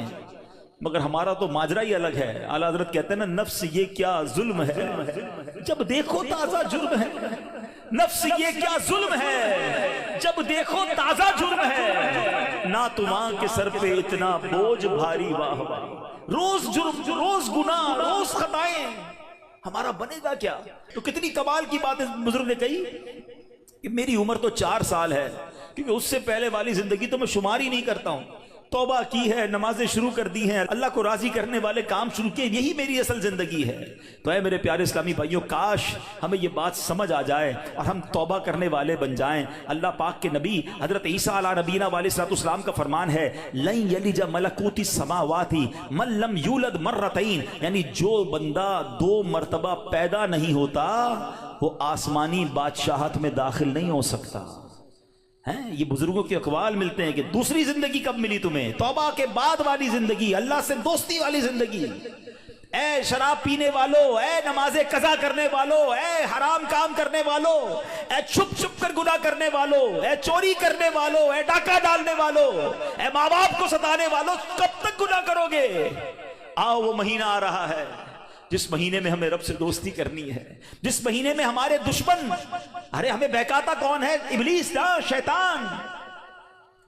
مگر ہمارا تو ماجرا ہی الگ ہے. اعلیٰ حضرت کہتے ہیں نا, نفس یہ کیا ظلم ہے, جب دیکھو تازہ جرم ہے. نفس یہ کیا ظلم ہے, جب دیکھو تازہ جرم ہے. نہ تمہاں کے سر پہ اتنا بوجھ بھاری, واہ واہ, روز جرم, روز گناہ, روز خطائیں, ہمارا بنے گا کیا. تو کتنی کمال کی بات اس بزرگ نے کہی کہ میری عمر تو 4 سال ہے, کیونکہ اس سے پہلے والی زندگی تو میں شمار ہی نہیں کرتا ہوں. توبہ کی ہے, نمازیں شروع کر دی ہیں, اللہ کو راضی کرنے والے کام شروع کیے, یہی میری اصل زندگی ہے. تو اے میرے پیارے اسلامی بھائیوں, کاش ہمیں یہ بات سمجھ آ جائے اور ہم توبہ کرنے والے بن جائیں. اللہ پاک کے نبی حضرت عیسیٰ علیہ نبینا علیہ الصلوۃ والسلام کا فرمان ہے, لن یلج ملکوت السماوات من لم یولد مرتین, یعنی جو بندہ 2 مرتبہ پیدا نہیں ہوتا وہ آسمانی بادشاہت میں داخل نہیں ہو سکتا. یہ بزرگوں کے اقوال ملتے ہیں کہ دوسری زندگی کب ملی تمہیں, توبہ کے بعد والی زندگی, اللہ سے دوستی والی زندگی. اے شراب پینے والو, اے نماز قضا کرنے والو, اے حرام کام کرنے والو, اے چھپ چھپ کر گناہ کرنے والو, اے چوری کرنے والو, اے ڈاکہ ڈالنے والو, اے ماں باپ کو ستانے والو, کب تک گناہ کرو گے. آؤ وہ مہینہ آ رہا ہے جس مہینے میں ہمیں رب سے دوستی کرنی ہے, جس مہینے میں ہمارے دشمن, ارے ہمیں بہکاتا کون ہے, ابلیس نا, شیطان.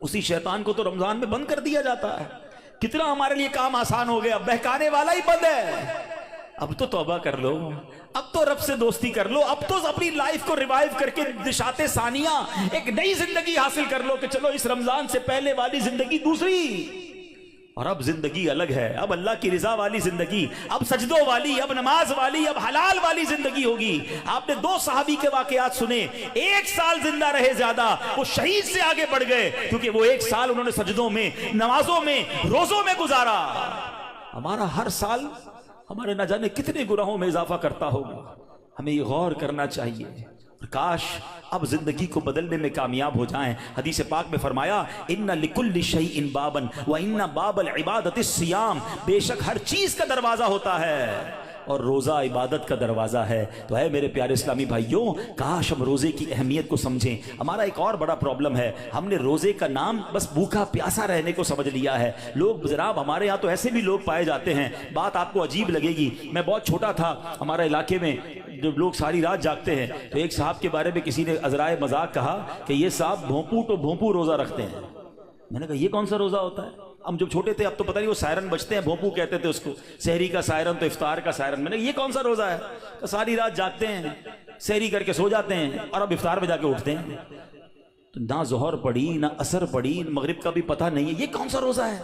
اسی شیطان کو تو رمضان میں بند کر دیا جاتا ہے. کتنا ہمارے لیے کام آسان ہو گیا, بہکانے والا ہی بند ہے. اب تو توبہ کر لو, اب تو رب سے دوستی کر لو, اب تو اپنی لائف کو ریوائیو کر کے نشاط ثانیہ, ایک نئی زندگی حاصل کر لو کہ چلو اس رمضان سے پہلے والی زندگی دوسری, اور اب زندگی الگ ہے. اب اللہ کی رضا والی زندگی, اب سجدوں والی, اب نماز والی, اب حلال والی زندگی ہوگی. آپ نے 2 صحابی کے واقعات سنے, 1 سال زندہ رہے زیادہ, وہ شہید سے آگے بڑھ گئے, کیونکہ وہ 1 سال انہوں نے سجدوں میں, نمازوں میں, روزوں میں گزارا. ہمارا ہر سال ہمارے نہ جانے کتنے گناہوں میں اضافہ کرتا ہوگا, ہمیں یہ غور کرنا چاہیے. کاش اب زندگی کو بدلنے میں کامیاب ہو جائیں. حدیث پاک میں فرمایا, ان لکل شیء بابا وان باب العبادۃ الصیام, بے شک ہر چیز کا دروازہ ہوتا ہے اور روزہ عبادت کا دروازہ ہے۔ تو ہے میرے پیارے اسلامی بھائیوں، کاش ہم روزے کی اہمیت کو سمجھیں۔ ہمارا ایک اور بڑا پرابلم ہے، ہم نے روزے کا نام بس بھوکا پیاسا رہنے کو سمجھ لیا ہے۔ لوگ جناب ہمارے یہاں تو ایسے بھی لوگ پائے جاتے ہیں، بات آپ کو عجیب لگے گی، میں بہت چھوٹا تھا، ہمارے علاقے میں جب لوگ ساری رات جاگتے ہیں تو ایک صاحب کے بارے میں کسی نے عذرائے مذاق کہا کہ یہ صاحب بھونپو تو بھونپو روزہ رکھتے ہیں۔ میں نے کہا یہ کون سا روزہ ہوتا ہے؟ ہم جب چھوٹے تھے اب تو پتہ نہیں وہ سائرن بجتے ہیں، بھونپو کہتے تھے اس کو، سحری کا سائرن تو افطار کا سائرن۔ میں نے کہا یہ کون سا روزہ ہے؟ تو ساری رات جاگتے ہیں، سحری کر کے سو جاتے ہیں اور اب افطار میں جا کے اٹھتے ہیں، تو نہ ظہر پڑی نہ عصر پڑی، مغرب کا بھی پتہ نہیں ہے، یہ کون سا روزہ ہے؟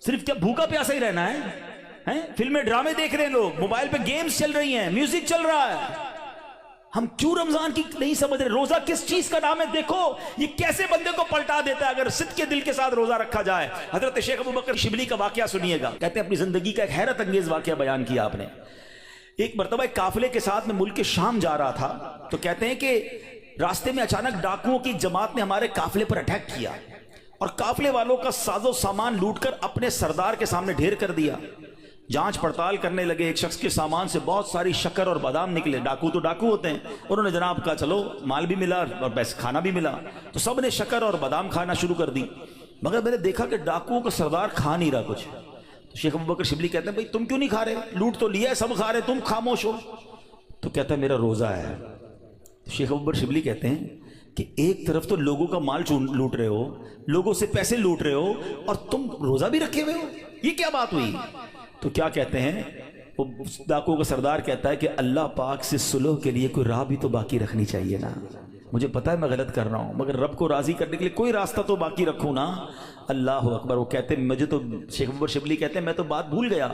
صرف کیا بھوکا پیاسا ہی رہنا ہے؟ فلمیں ڈرامے دیکھ رہے ہیں لوگ، موبائل پہ گیمز چل رہی ہیں، میوزک چل رہا ہے، ہم کیوں رمضان کی نہیں سمجھ رہے؟ روزہ کس چیز کا نام ہے؟ دیکھو یہ کیسے بندے کو پلٹا دیتا ہے اگر صدق کے دل کے ساتھ روزہ رکھا جائے۔ حضرت شیخ ابوبکر شبلی کا واقعہ سنیے گا، کہتے ہیں اپنی زندگی کا ایک حیرت انگیز واقعہ بیان کیا آپ نے۔ ایک مرتبہ ایک قافلے کے ساتھ میں ملک شام جا رہا تھا، تو کہتے ہیں کہ راستے میں اچانک ڈاکوؤں کی جماعت نے ہمارے قافلے پر اٹیک کیا اور قافلے والوں کا ساز و سامان لوٹ کر اپنے سردار کے سامنے ڈھیر کر دیا۔ جانچ پڑتال کرنے لگے، ایک شخص کے سامان سے بہت ساری شکر اور بادام نکلے، ڈاکو تو ڈاکو ہوتے ہیں، انہوں نے جناب کہا چلو مال بھی ملا اور پیسے کھانا بھی ملا، تو سب نے شکر اور بادام کھانا شروع کر دی، مگر میں نے دیکھا کہ ڈاکوؤں کا سردار کھا نہیں رہا کچھ۔ تو شیخ ابوبکر شبلی کہتے ہیں بھائی تم کیوں نہیں کھا رہے؟ لوٹ تو لیا ہے، سب کھا رہے، تم خاموش ہو؟ تو کہتا ہے میرا روزہ ہے۔ شیخ ابوبکر شبلی کہتے ہیں کہ ایک طرف تو لوگوں کا مال لوٹ رہے ہو، لوگوں سے پیسے لوٹ رہے ہو، اور تم روزہ بھی رکھے ہوئے ہو، یہ کیا بات ہوئی؟ تو کیا کہتے ہیں وہ ڈاکو کا سردار کہتا ہے کہ اللہ پاک سے صلح کے لیے کوئی راہ بھی تو باقی رکھنی چاہیے نا، مجھے پتا ہے میں غلط کر رہا ہوں مگر رب کو راضی کرنے کے لیے کوئی راستہ تو باقی رکھوں نا۔ اللہ اکبر۔ وہ کہتے ہیں مجھے تو، شیخ ابوبکر شبلی کہتے ہیں میں تو بات بھول گیا،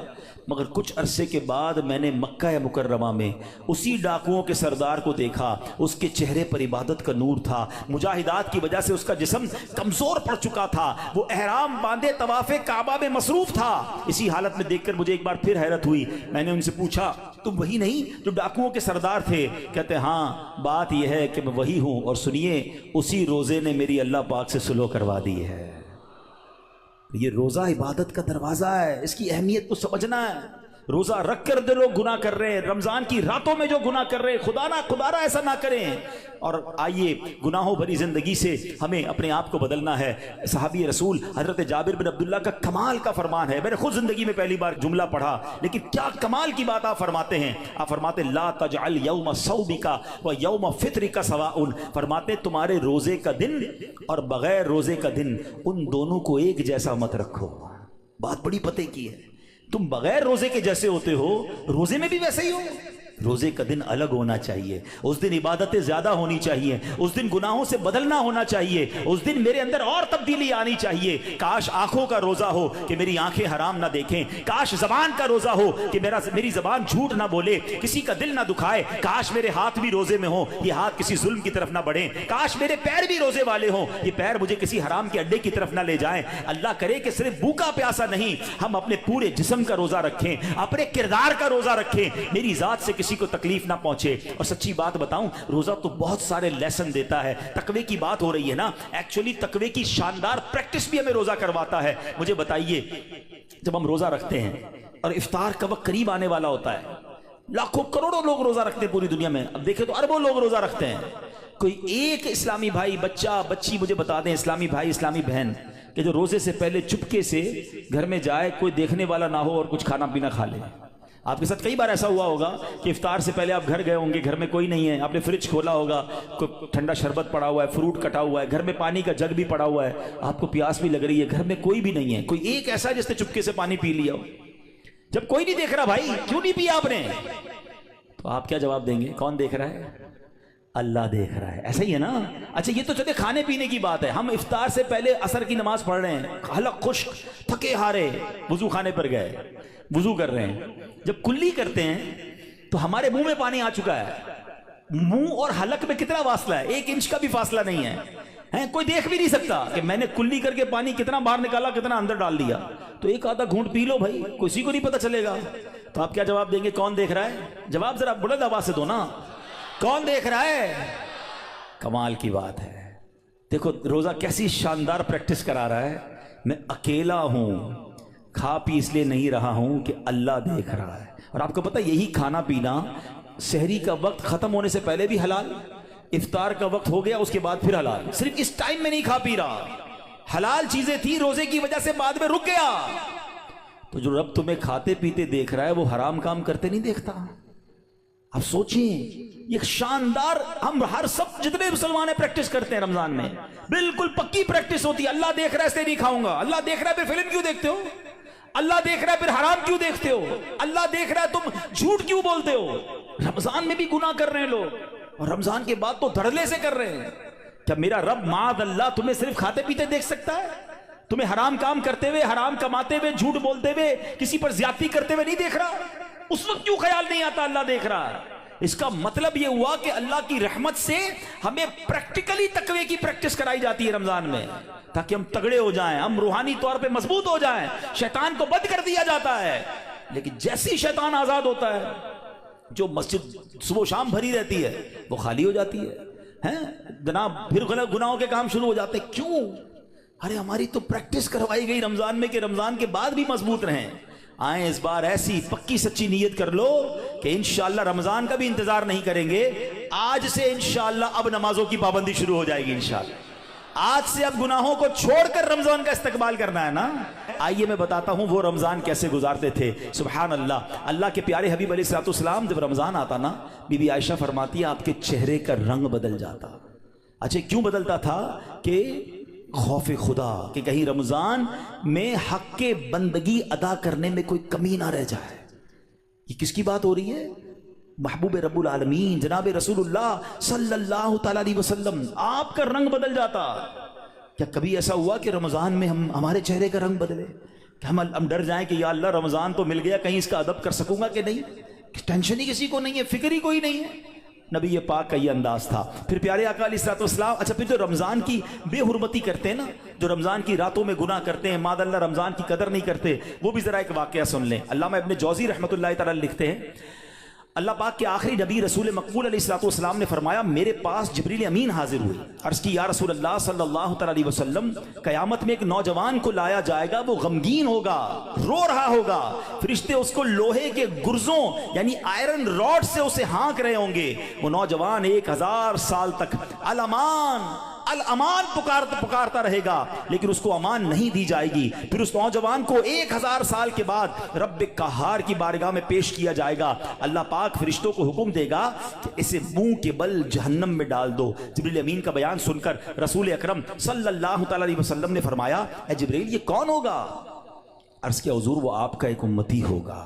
مگر کچھ عرصے کے بعد میں نے مکہ مکرمہ میں اسی ڈاکوؤں کے سردار کو دیکھا، اس کے چہرے پر عبادت کا نور تھا، مجاہدات کی وجہ سے اس کا جسم کمزور پڑ چکا تھا، وہ احرام باندھے طواف کعبہ میں مصروف تھا۔ اسی حالت میں دیکھ کر مجھے ایک بار پھر حیرت ہوئی، میں نے ان سے پوچھا تم وہی نہیں جو ڈاکوؤں کے سردار تھے؟ کہتے ہیں ہاں بات یہ ہے کہ میں وہی ہوں، اور سنیے اسی روزے نے میری اللہ پاک سے صلح کروا دی ہے۔ یہ روزہ عبادت کا دروازہ ہے، اس کی اہمیت کو سمجھنا ہے۔ روزہ رکھ کر جو لوگ گناہ کر رہے ہیں، رمضان کی راتوں میں جو گناہ کر رہے ہیں، خدا نہ ایسا نہ کریں۔ اور آئیے گناہوں بھری زندگی سے ہمیں اپنے آپ کو بدلنا ہے۔ صحابی رسول حضرت جابر بن عبداللہ کا کمال کا فرمان ہے، میں نے خود زندگی میں پہلی بار جملہ پڑھا، لیکن کیا کمال کی بات آپ فرماتے ہیں۔ آپ فرماتے لا تجعل یوم صومک و یوم فطرک سواء، فرماتے تمہارے روزے کا دن اور بغیر روزے کا دن ان دونوں کو ایک جیسا مت رکھو۔ بات بڑی پتے کی ہے، تم بغیر روزے کے جیسے ہوتے ہو، روزے میں بھی ویسے ہی ہو۔ روزے کا دن الگ ہونا چاہیے، اس دن عبادتیں زیادہ ہونی چاہیے، اس دن گناہوں سے بدلنا ہونا چاہیے، اس دن میرے اندر اور تبدیلی آنی چاہیے۔ کاش آنکھوں کا روزہ ہو کہ میری آنکھیں حرام نہ دیکھیں، کاش زبان کا روزہ ہو کہ میری زبان جھوٹ نہ بولے، کسی کا دل نہ دکھائے، کاش میرے ہاتھ بھی روزے میں ہوں، یہ ہاتھ کسی ظلم کی طرف نہ بڑھیں، کاش میرے پیر بھی روزے والے ہوں، یہ پیر مجھے کسی حرام کے اڈے کی طرف نہ لے جائیں۔ اللہ کرے کہ صرف بھوکا پیاسا نہیں، ہم اپنے پورے جسم کا روزہ رکھیں، اپنے کردار کا روزہ رکھیں، میری ذات سے کسی کو تکلیف نہ پہنچے۔ اور سچی بات بتاؤں، روزہ تو بہت سارے لیسن دیتا ہے۔ تقوی کی بات ہو رہی ہے نا، ایکچولی تقوی کی شاندار پریکٹس بھی ہمیں روزہ کرواتا ہے۔ مجھے بتائیے، جب ہم روزہ رکھتے ہیں اور افطار کا وقت قریب آنے والا ہوتا ہے، لاکھوں کروڑوں لوگ روزہ رکھتے ہیں پوری دنیا میں، اب دیکھیں تو اربوں لوگ روزہ رکھتے ہیں، کوئی ایک اسلامی بھائی، بچہ بچی مجھے بتا دیں، اسلامی بھائی اسلامی بہن، کہ جو روزے سے پہلے چپکے سے گھر میں جائے، کوئی دیکھنے والا نہ ہو اور کچھ کھانا پینا کھا لے۔ آپ کے ساتھ کئی بار ایسا ہوا ہوگا کہ افطار سے پہلے آپ گھر گئے ہوں گے، گھر میں کوئی نہیں ہے، آپ نے فریج کھولا ہوگا، کوئی ٹھنڈا شربت پڑا ہوا ہے، فروٹ کٹا ہوا ہے، گھر میں پانی کا جگ بھی پڑا ہوا ہے، آپ کو پیاس بھی لگ رہی ہے، گھر میں کوئی بھی نہیں ہے، کوئی ایک ایسا جس نے چپکے سے پانی پی لیا ہو۔ جب کوئی نہیں دیکھ رہا، بھائی کیوں نہیں پیا آپ نے؟ تو آپ کیا جواب دیں گے؟ کون دیکھ رہا ہے؟ اللہ دیکھ رہا ہے، ایسا ہی ہے نا۔ اچھا یہ تو چلے کھانے پینے کی بات ہے، ہم افطار سے پہلے عصر کی نماز پڑھ رہے ہیں، حلق خشک، تھکے ہارے، وضو خانے پر گئے، وضو کر رہے ہیں، جب کلی کرتے ہیں تو ہمارے منہ میں پانی آ چکا ہے، منہ اور حلق میں کتنا فاصلہ ہے؟ 1 انچ کا بھی فاصلہ نہیں ہے، کوئی دیکھ بھی نہیں سکتا کہ میں نے کلی کر کے پانی کتنا باہر نکالا، کتنا اندر ڈال دیا، تو ایک آدھا گھونٹ پی لو بھائی، کسی کو نہیں پتہ چلے گا۔ تو آپ کیا جواب دیں گے؟ کون دیکھ رہا ہے؟ جواب ذرا بلند آواز سے دو نا، کون دیکھ رہا ہے؟ کمال کی بات ہے۔ دیکھو روزہ کیسی شاندار پریکٹس کرا رہا ہے، میں اکیلا ہوں، کھا پی اس لیے نہیں رہا ہوں کہ اللہ دیکھ رہا ہے، اور آپ کو پتہ یہی کھانا پینا سحری کا وقت ختم ہونے سے پہلے بھی حلال، افطار کا وقت ہو گیا اس کے بعد پھر حلال، صرف اس ٹائم میں نہیں کھا پی رہا، حلال چیزیں تھی روزے کی وجہ سے بعد میں رک گیا۔ تو جو رب تمہیں کھاتے پیتے دیکھ رہا ہے وہ حرام کام کرتے نہیں دیکھتا۔ اب سوچیں یہ شاندار، ہم ہر سب جتنے مسلمان ہیں پریکٹس کرتے ہیں رمضان میں، بالکل پکی پریکٹس ہوتی ہے، اللہ دیکھ رہا ہے اس لیے نہیں کھاؤں گا، اللہ دیکھ رہا ہے پھر فلم کیوں دیکھتے ہو، اللہ دیکھ رہا ہے پھر حرام کیوں دیکھتے ہو، اللہ دیکھ رہا ہے تم جھوٹ کیوں بولتے ہو۔ رمضان میں بھی گناہ کر رہے ہیں لوگ، اور رمضان کے بعد تو دھڑلے سے کر رہے ہیں۔ کیا میرا رب معاذ اللہ تمہیں صرف کھاتے پیتے دیکھ سکتا ہے؟ تمہیں حرام کام کرتے ہوئے، حرام کماتے ہوئے، جھوٹ بولتے ہوئے، کسی پر زیادتی کرتے ہوئے نہیں دیکھ رہا؟ اس وقت کیوں خیال نہیں آتا اللہ دیکھ رہا ہے؟ اس کا مطلب یہ ہوا کہ اللہ کی رحمت سے ہمیں پریکٹیکلی تقوی کی پریکٹس کرائی جاتی ہے رمضان میں، تاکہ ہم تگڑے ہو جائیں، ہم روحانی طور پہ مضبوط ہو جائیں۔ شیطان کو بند کر دیا جاتا ہے، لیکن جیسی شیطان آزاد ہوتا ہے، جو مسجد صبح و شام بھری رہتی ہے وہ خالی ہو جاتی ہے، جناب پھر غلط گناہوں کے کام شروع ہو جاتے ہیں۔ کیوں؟ ارے ہماری تو پریکٹس کروائی گئی رمضان میں کہ رمضان کے بعد بھی مضبوط رہیں۔ آئیں اس بار ایسی پکی سچی نیت کر لو کہ انشاءاللہ رمضان کا بھی انتظار نہیں کریں گے، آج سے انشاءاللہ اب نمازوں کی پابندی شروع ہو جائے گی انشاءاللہ، آج سے اب گناہوں کو چھوڑ کر رمضان کا استقبال کرنا ہے نا۔ آئیے میں بتاتا ہوں وہ رمضان کیسے گزارتے تھے۔ سبحان اللہ، اللہ کے پیارے حبیب علیہ الصلوۃ والسلام جب رمضان آتا نا، بی بی عائشہ فرماتی ہے آپ کے چہرے کا رنگ بدل جاتا۔ اچھا کیوں بدلتا تھا؟ کہ خوف خدا کہ کہیں رمضان میں حق کے بندگی ادا کرنے میں کوئی کمی نہ رہ جائے۔ یہ کس کی بات ہو رہی ہے؟ محبوب رب العالمین جناب رسول اللہ صلی اللہ تعالی علیہ وسلم، آپ کا رنگ بدل جاتا۔ کیا کبھی ایسا ہوا کہ رمضان میں ہمارے چہرے کا رنگ بدلے کہ ہم ڈر جائیں کہ یا اللہ رمضان تو مل گیا، کہیں اس کا ادب کر سکوں گا کہ نہیں؟ ٹینشن ہی کسی کو نہیں ہے، فکر ہی کوئی نہیں ہے۔ نبی پاک کا یہ انداز تھا۔ پھر پیارے آقا علیہ الصلوۃ والسلام، اچھا پھر جو رمضان کی بے حرمتی کرتے ہیں نا، جو رمضان کی راتوں میں گناہ کرتے ہیں، ماذ اللہ رمضان کی قدر نہیں کرتے، وہ بھی ذرا ایک واقعہ سن لیں۔ علامہ ابن جوزی رحمۃ اللہ تعالی لکھتے ہیں، اللہ پاک کے آخری نبی رسول مقبول علیہ الصلوۃ والسلام نے فرمایا میرے پاس جبریل امین حاضر ہوئے، عرض کی یا رسول اللہ صلی اللہ تعالی علیہ وسلم، قیامت میں ایک نوجوان کو لایا جائے گا، وہ غمگین ہوگا، رو رہا ہوگا، فرشتے اس کو لوہے کے گرزوں یعنی آئرن راڈ سے اسے ہانک رہے ہوں گے، وہ نوجوان 1000 سال تک الامان الامان پکارتا رہے گا، لیکن اس کو امان نہیں دی جائے گی۔ پھر اس نوجوان کو 1000 سال کے بعد رب قہار کی بارگاہ میں پیش کیا جائے گا، اللہ پاک فرشتوں کو حکم دے گا کہ اسے منہ کے بل جہنم میں ڈال دو۔ جبریل امین کا بیان سن کر رسول اکرم صلی اللہ تعالی علیہ وسلم نے فرمایا اے جبریل یہ کون ہوگا؟ عرض کیا حضور وہ آپ کا ایک امتی ہوگا۔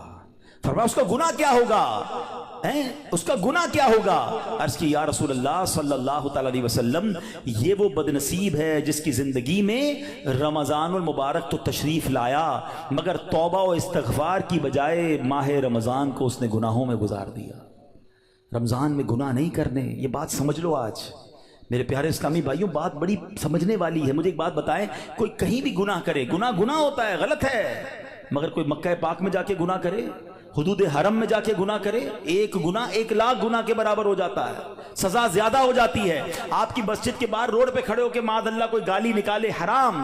فرمایا اس کا گناہ کیا ہوگا؟ اس کا گناہ کیا ہوگا؟ عرض کی یا رسول اللہ صلی اللہ تعالی علیہ وسلم یہ وہ بدنصیب ہے جس کی زندگی میں رمضان المبارک تو تشریف لایا مگر توبہ و استغفار کی بجائے ماہ رمضان کو اس نے گناہوں میں گزار دیا۔ رمضان میں گناہ نہیں کرنے، یہ بات سمجھ لو۔ آج میرے پیارے اسلامی بھائیوں بات بڑی سمجھنے والی ہے۔ مجھے ایک بات بتائیں، کوئی کہیں بھی گناہ کرے، گناہ ہوتا ہے، غلط ہے، مگر کوئی مکہ پاک میں جا کے گناہ کرے، حدود حرم میں جا کے گناہ کرے، ایک گناہ 1,00,000 گناہ کے برابر ہو جاتا ہے، سزا زیادہ ہو جاتی ہے۔ آپ کی مسجد کے باہر روڈ پہ کھڑے ہو کے معاذ اللہ کوئی گالی نکالے حرام،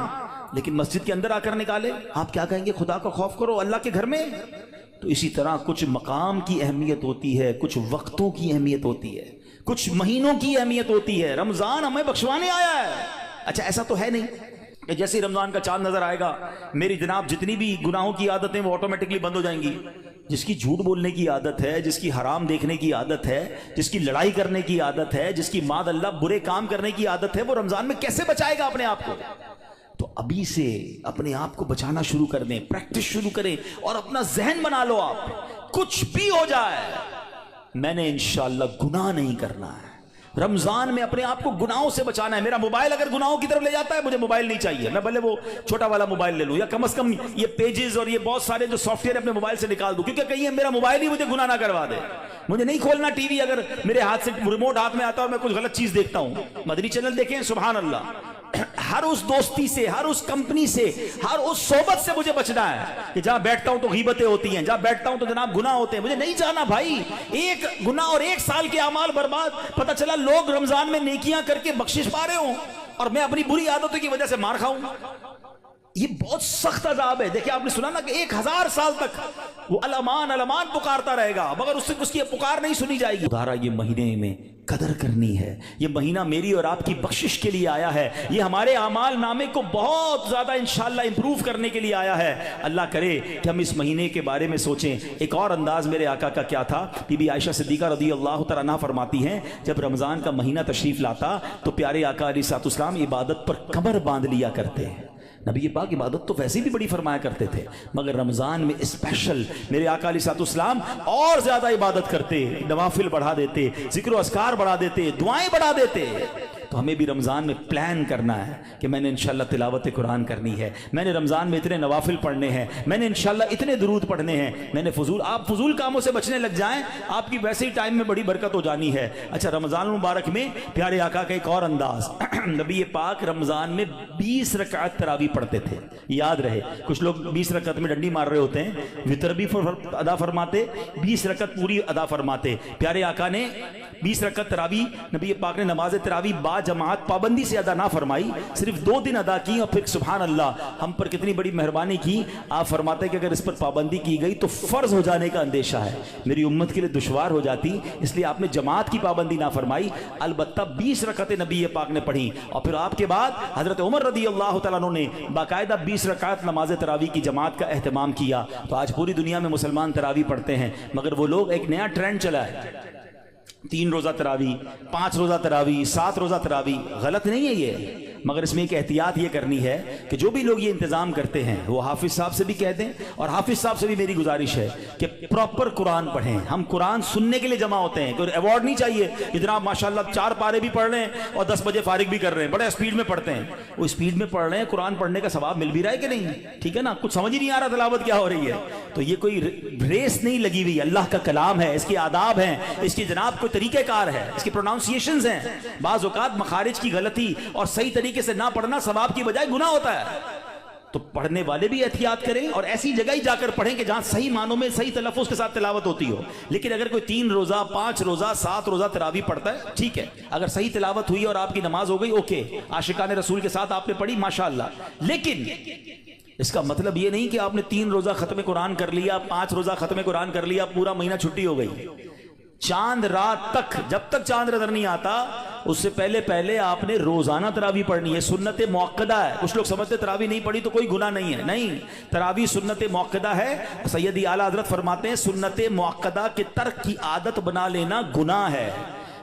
لیکن مسجد کے اندر آ کر نکالے، آپ کیا کہیں گے؟ خدا کا خوف کرو اللہ کے گھر میں۔ تو اسی طرح کچھ مقام کی اہمیت ہوتی ہے، کچھ وقتوں کی اہمیت ہوتی ہے، کچھ مہینوں کی اہمیت ہوتی ہے۔ رمضان ہمیں بخشوانے آیا ہے۔ اچھا ایسا تو ہے نہیں کہ جیسے ہی رمضان کا چاند نظر آئے گا میری جناب جتنی بھی گناہوں کی عادتیں وہ آٹومیٹکلی بند ہو جائیں گی۔ جس کی جھوٹ بولنے کی عادت ہے، جس کی حرام دیکھنے کی عادت ہے، جس کی لڑائی کرنے کی عادت ہے، جس کی معاذ اللہ برے کام کرنے کی عادت ہے، وہ رمضان میں کیسے بچائے گا اپنے آپ کو؟ تو ابھی سے اپنے آپ کو بچانا شروع کر دیں، پریکٹس شروع کریں اور اپنا ذہن بنا لو آپ کچھ بھی ہو جائے میں نے انشاءاللہ گناہ نہیں کرنا ہے۔ رمضان میں اپنے آپ کو گناہوں سے بچانا ہے۔ میرا موبائل اگر گناہوں کی طرف لے جاتا ہے مجھے موبائل نہیں چاہیے، میں بھلے وہ چھوٹا والا موبائل لے لوں یا کم از کم یہ پیجز اور یہ بہت سارے جو سافٹ ویئر اپنے موبائل سے نکال دوں، کیونکہ کہیں میرا موبائل ہی مجھے گناہ نہ کروا دے۔ مجھے نہیں کھولنا ٹی وی اگر میرے ہاتھ سے ریموٹ ہاتھ میں آتا ہے اور میں کچھ غلط چیز دیکھتا ہوں۔ مدنی چینل دیکھیں، سبحان اللہ، ہر اس دوستی سے، ہر اس کمپنی سے، ہر اس صحبت سے مجھے بچنا ہے کہ جہاں بیٹھتا ہوں تو غیبتیں ہوتی ہیں، جہاں بیٹھتا ہوں تو جناب گناہ ہوتے ہیں، مجھے نہیں جانا بھائی۔ ایک گناہ اور 1 سال کے اعمال برباد، پتہ چلا لوگ رمضان میں نیکیاں کر کے بخشش پا رہے ہوں اور میں اپنی بری عادتوں کی وجہ سے مار کھاؤں۔ یہ بہت سخت عذاب ہے. دیکھیں آپ نے سنا نا کہ 1000 سال تک وہ الامان الامان پکارتا رہے گا مگر اس سے اس کی پکار نہیں سنی جائے گی. ادھارا یہ مہینے میں قدر کرنی ہے. یہ مہینہ میری اور آپ کی بخشش کے لیے آیا ہے. یہ ہمارے اعمال نامے کو بہت زیادہ انشاءاللہ امپروو کرنے کے لیے آیا ہے. اللہ کرے کہ ہم اس مہینے کے بارے میں سوچیں. ایک اور انداز میرے آقا کا کیا تھا. بی بی عائشہ صدیقہ رضی اللہ تعالیٰ عنہا فرماتی ہیں جب رمضان کا مہینہ تشریف لاتا تو پیارے آقا علیہ الصلوۃ والسلام عبادت پر کمر باندھ لیا کرتے ہیں. نبی پاک عبادت تو ویسے بھی بڑی فرمایا کرتے تھے مگر رمضان میں اسپیشل میرے آقا علیہ الصلوۃ والسلام اور زیادہ عبادت کرتے, نوافل بڑھا دیتے, ذکر و اذکار بڑھا دیتے, دعائیں بڑھا دیتے. تو ہمیں بھی رمضان میں پلان کرنا ہے کہ میں نے انشاءاللہ تلاوت قرآن کرنی ہے, میں نے رمضان میں اتنے نوافل پڑھنے ہیں, میں نے انشاءاللہ اتنے درود پڑھنے ہیں, میں نے آپ فضول کاموں سے بچنے لگ جائیں, آپ کی ویسے ہی ٹائم میں بڑی برکت ہو جانی ہے. اچھا رمضان المبارک میں پیارے آقا کا ایک اور انداز, نبی پاک رمضان میں 20 رکعت تراویح پڑھتے تھے. یاد رہے کچھ لوگ 20 رکعت میں ڈنڈی مار رہے ہوتے ہیں, وتر بھی ادا فرماتے, 20 رکعت پوری ادا فرماتے. پیارے آقا نے 20 رکعت تراویح نبی پاک نے نماز تراویح با جماعت پابندی سے ادا نہ فرمائی, صرف 2 دن ادا کی اور پھر سبحان اللہ ہم پر کتنی بڑی مہربانی کی. آپ فرماتے کہ اگر اس پر پابندی کی گئی تو فرض ہو جانے کا اندیشہ ہے, میری امت کے لیے دشوار ہو جاتی, اس لیے آپ نے جماعت کی پابندی نہ فرمائی. البتہ 20 رکعتیں نبی پاک نے پڑھی اور پھر آپ کے بعد حضرت عمر رضی اللہ تعالیٰ عنہ نے باقاعدہ 20 رکعت نماز تراویح کی جماعت کا اہتمام کیا. تو آج پوری دنیا میں مسلمان تراویح پڑھتے ہیں مگر وہ لوگ ایک نیا ٹرینڈ چلا ہے, 3 روزہ تراویح, 5 روزہ تراویح, 7 روزہ تراویح. غلط نہیں ہے یہ, مگر اس میں ایک احتیاط یہ کرنی ہے کہ جو بھی لوگ یہ انتظام کرتے ہیں وہ حافظ صاحب سے بھی کہہ دیں اور حافظ صاحب سے بھی میری گزارش ہے کہ پراپر قرآن پڑھیں. ہم قرآن سننے کے لیے جمع ہوتے ہیں, کوئی ایوارڈ نہیں چاہیے. اتنا ماشاءاللہ 4 پارے بھی پڑھ رہے ہیں اور 10 بجے فارغ بھی کر رہے ہیں, بڑے اسپیڈ میں پڑھتے ہیں. وہ اسپیڈ میں پڑھ رہے ہیں, قرآن پڑھنے کا ثواب مل بھی رہا ہے کہ نہیں؟ ٹھیک ہے نا, کچھ سمجھ ہی نہیں آ رہا تلاوت کیا ہو رہی ہے. تو یہ کوئی ریس نہیں لگی ہوئی, اللہ کا کلام ہے, اس کے آداب ہیں, اس کی جناب کوئی طریقہ کار ہے, اس کی پروناؤنسیشنز ہیں. بعض اوقات مخارج کی غلطی اور صحیح طریقے سے نہ پڑھنا ثواب کی بجائے گناہ ہوتا ہے. تو پڑھنے والے بھی احتیاط کریں اور ایسی جگہ ہی جا کر پڑھیں کہ جہاں صحیح معنوں میں صحیح تلفظ کے ساتھ تلاوت ہوتی ہو. لیکن اگر کوئی 3 روزہ 5 روزہ 7 روزہ تراویح پڑھتا ہے ٹھیک ہے, اگر صحیح تلاوت ہوئی اور آپ کی نماز ہو گئی اوکے, عاشقان رسول کے ساتھ آپ نے پڑھی ماشاءاللہ. لیکن اس کا مطلب یہ نہیں کہ آپ نے 3 روزہ ختم قرآن کر لیا, 5 روزہ ختم قرآن کر لیا, پورا مہینہ چھٹی ہو گئی. چاند رات تک, جب تک چاند نظر نہیں آتا اس سے پہلے آپ نے روزانہ تراویح پڑھنی ہے. سنت موقدہ ہے. کچھ لوگ سمجھتے تراویح نہیں پڑھی تو کوئی گناہ نہیں ہے, نہیں, تراویح سنت موقدہ ہے. سیدی اعلیٰ حضرت فرماتے ہیں سنت موقدہ کے ترک کی عادت بنا لینا گناہ ہے.